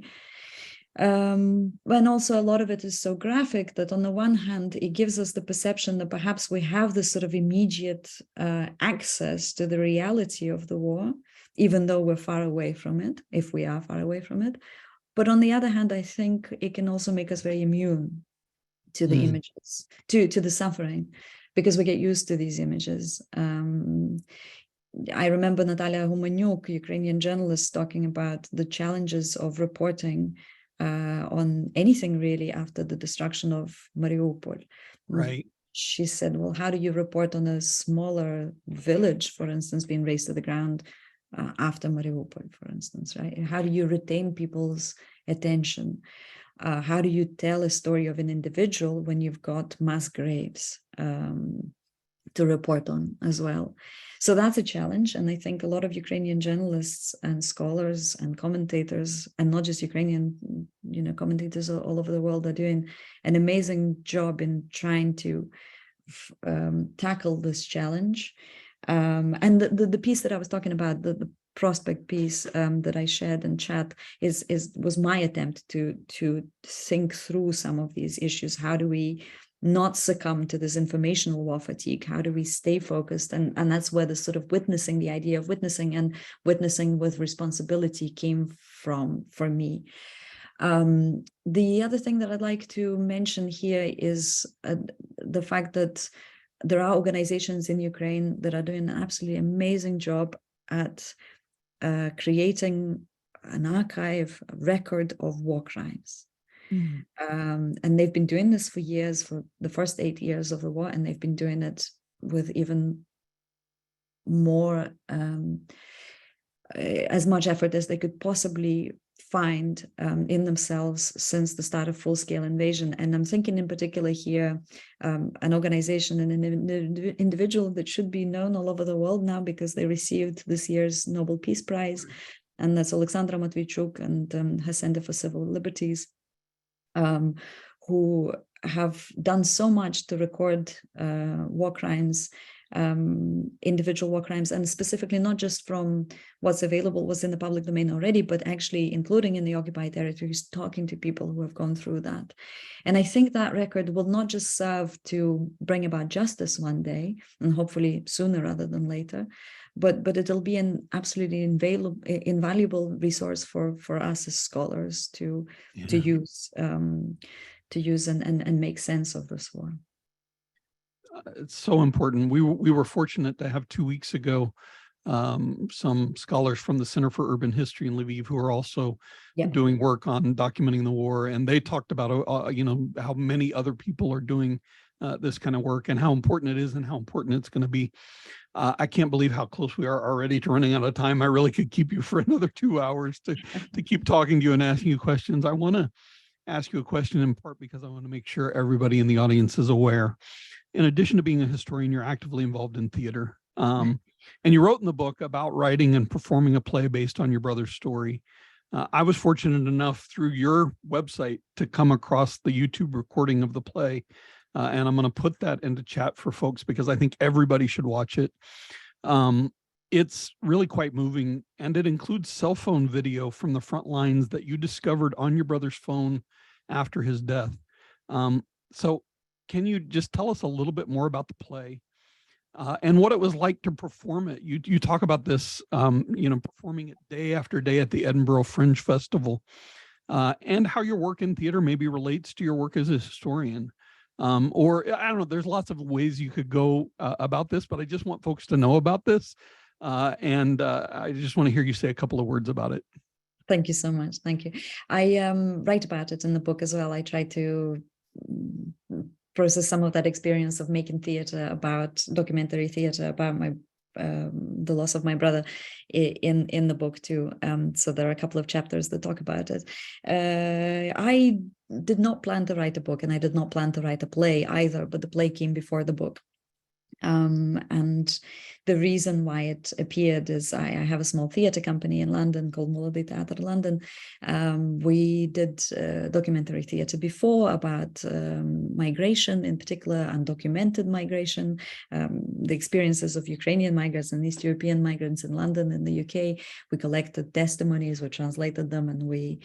And also a lot of it is so graphic that on the one hand, it gives us the perception that perhaps we have this sort of immediate access to the reality of the war, even though we're far away from it, if we are far away from it. But on the other hand, I think it can also make us very immune to the images, to the suffering, because we get used to these images. I remember Natalia Khromeychuk, Ukrainian journalist, talking about the challenges of reporting on anything really after the destruction of Mariupol. Right. She said, well, how do you report on a smaller village, for instance, being razed to the ground after Mariupol, for instance, right? How do you retain people's attention? How do you tell a story of an individual when you've got mass graves? report on as well. So that's a challenge. And I think a lot of Ukrainian journalists and scholars and commentators, and not just Ukrainian, commentators all over the world, are doing an amazing job in trying to tackle this challenge. And the piece that I was talking about, the prospect piece that I shared in chat was my attempt to think through some of these issues. How do we not succumb to this informational war fatigue? How do we stay focused? And that's where the sort of witnessing, the idea of witnessing and witnessing with responsibility came from for me. The other thing that I'd like to mention here is the fact that there are organizations in Ukraine that are doing an absolutely amazing job at creating an archive, a record of war crimes. And they've been doing this for years, for the first 8 years of the war, and they've been doing it with even more, as much effort as they could possibly find in themselves since the start of full-scale invasion. And I'm thinking in particular here, an organization and an individual that should be known all over the world now because they received this year's Nobel Peace Prize, and that's Olesya Khromeychuk and her Center for Civil Liberties, who have done so much to record war crimes, individual war crimes, and specifically not just from what's available, what's in the public domain already, but actually including in the occupied territories, talking to people who have gone through that. And I think that record will not just serve to bring about justice one day, and hopefully sooner rather than later, but it'll be an absolutely invaluable resource for us as scholars to use and make sense of this war. It's so important. We were fortunate to have 2 weeks ago some scholars from the Center for Urban History in Lviv who are also doing work on documenting the war, and they talked about how many other people are doing this kind of work and how important it is and how important it's going to be. I can't believe how close we are already to running out of time. I really could keep you for another 2 hours to keep talking to you and asking you questions. I want to ask you a question in part because I want to make sure everybody in the audience is aware. In addition to being a historian, you're actively involved in theater. And you wrote in the book about writing and performing a play based on your brother's story. I was fortunate enough through your website to come across the YouTube recording of the play. And I'm going to put that into chat for folks because I think everybody should watch it. It's really quite moving, and it includes cell phone video from the front lines that you discovered on your brother's phone after his death. So can you just tell us a little bit more about the play and what it was like to perform it? You talk about this, performing it day after day at the Edinburgh Fringe Festival, and how your work in theater maybe relates to your work as a historian. Or I don't know, there's lots of ways you could go about this, but I just want folks to know about this. And I just want to hear you say a couple of words about it. Thank you so much. Thank you. I write about it in the book as well. I try to process some of that experience of making theater, about documentary theater, about my the loss of my brother in the book too. So there are a couple of chapters that talk about it. I did not plan to write a book, and I did not plan to write a play either, but the play came before the book. And the reason why it appeared is I have a small theatre company in London called Молодий Театр London. We did documentary theatre before about migration, in particular undocumented migration, the experiences of Ukrainian migrants and East European migrants in London, in the UK. We collected testimonies, we translated them, and we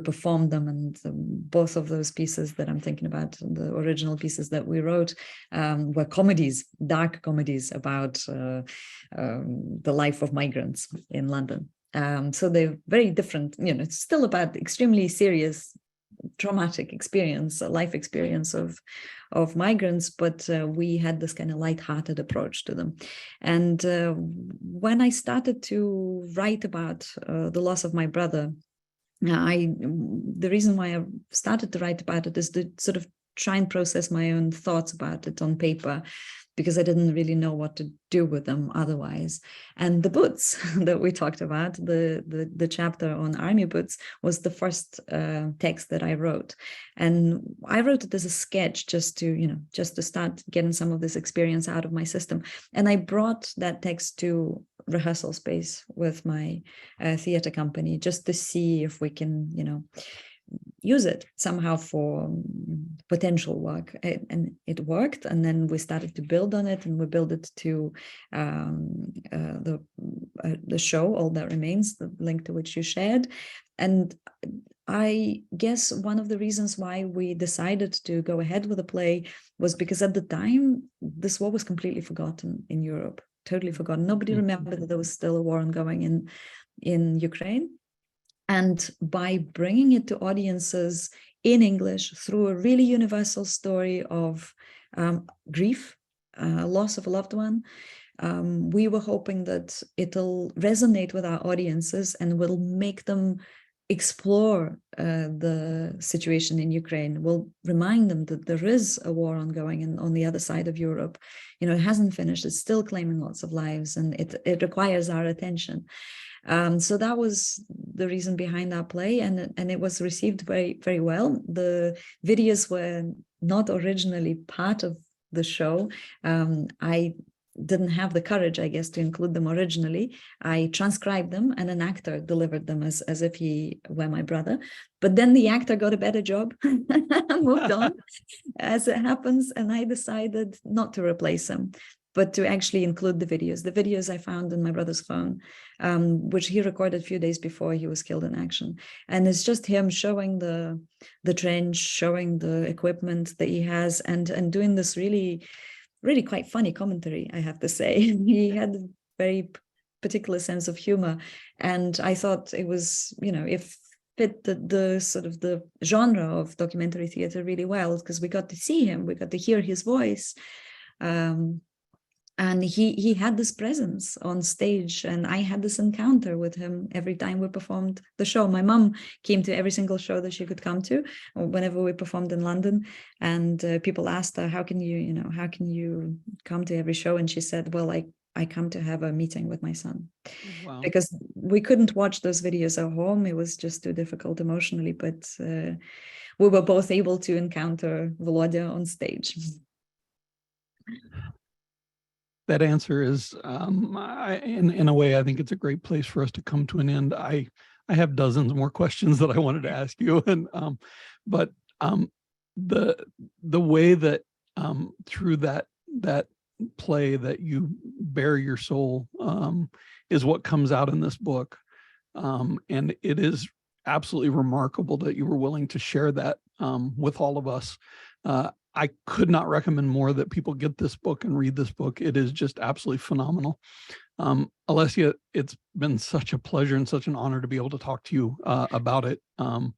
performed them. And both of those pieces that I'm thinking about, the original pieces that we wrote, were comedies, dark comedies about the life of migrants in London. So they're very different. It's still about extremely serious, traumatic experience, a life experience of migrants, but we had this kind of lighthearted approach to them. And when I started to write about the loss of my brother, the reason why I started to write about it is to sort of try and process my own thoughts about it on paper. because I didn't really know what to do with them otherwise. And the boots that we talked about, the chapter on army boots, was the first text that I wrote. And I wrote it as a sketch just to start getting some of this experience out of my system. And I brought that text to rehearsal space with my theater company just to see if we can, use it somehow for potential work, and it worked. And then we started to build on it, and we built it to the show All That Remains, the link to which you shared. And I guess one of the reasons why we decided to go ahead with the play was because at the time this war was completely forgotten in Europe, totally forgotten. Nobody remembered that there was still a war ongoing in Ukraine. And by bringing it to audiences in English through a really universal story of grief, loss of a loved one, we were hoping that it'll resonate with our audiences and will make them explore the situation in Ukraine, will remind them that there is a war ongoing on the other side of Europe. It hasn't finished, it's still claiming lots of lives, and it requires our attention. So that was the reason behind our play, and it was received very, very well. The videos were not originally part of the show. I didn't have the courage, I guess, to include them originally. I transcribed them, and an actor delivered them as if he were my brother. But then the actor got a better job, moved on, as it happens, and I decided not to replace him, but to actually include the videos. The videos I found in my brother's phone, which he recorded a few days before he was killed in action. And it's just him showing the trench, showing the equipment that he has, and doing this really, really quite funny commentary, I have to say. He had a very particular sense of humor. And I thought it was, if fit the sort of the genre of documentary theater really well, because we got to see him, we got to hear his voice. And he had this presence on stage, and I had this encounter with him every time we performed the show. My mom came to every single show that she could come to, whenever we performed in London, and people asked her, how can you come to every show? And she said, well, I come to have a meeting with my son. Wow. Because we couldn't watch those videos at home. It was just too difficult emotionally, but we were both able to encounter Volodya on stage. That answer is, in a way, I think it's a great place for us to come to an end. I have dozens more questions that I wanted to ask you, and but the way that through that play that you bare your soul is what comes out in this book, and it is absolutely remarkable that you were willing to share that with all of us. I could not recommend more that people get this book and read this book. It is just absolutely phenomenal. Olesya, it's been such a pleasure and such an honor to be able to talk to you about it. I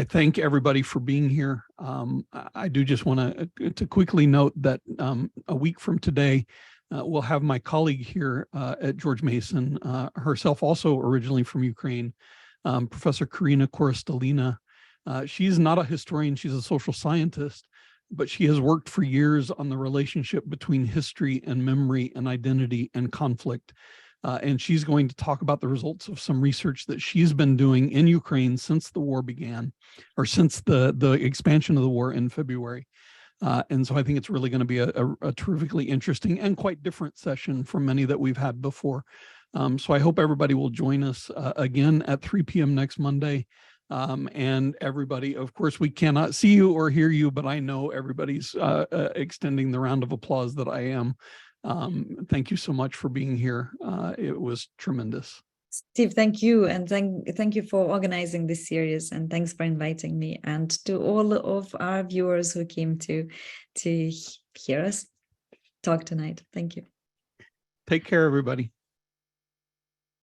thank everybody for being here. I do just want to quickly note that a week from today, we'll have my colleague here at George Mason, herself also originally from Ukraine, Professor Karina Korostelina. She's not a historian, she's a social scientist, but she has worked for years on the relationship between history and memory and identity and conflict. And she's going to talk about the results of some research that she's been doing in Ukraine since the war began, or since the expansion of the war in February. And so I think it's really going to be a terrifically interesting and quite different session from many that we've had before. So I hope everybody will join us again at 3 p.m. next Monday. And everybody, of course, we cannot see you or hear you, but I know everybody's extending the round of applause that I am. Thank you so much for being here. It was tremendous. Steve, thank you. And thank you for organizing this series. And thanks for inviting me, and to all of our viewers who came to hear us talk tonight. Thank you. Take care, everybody.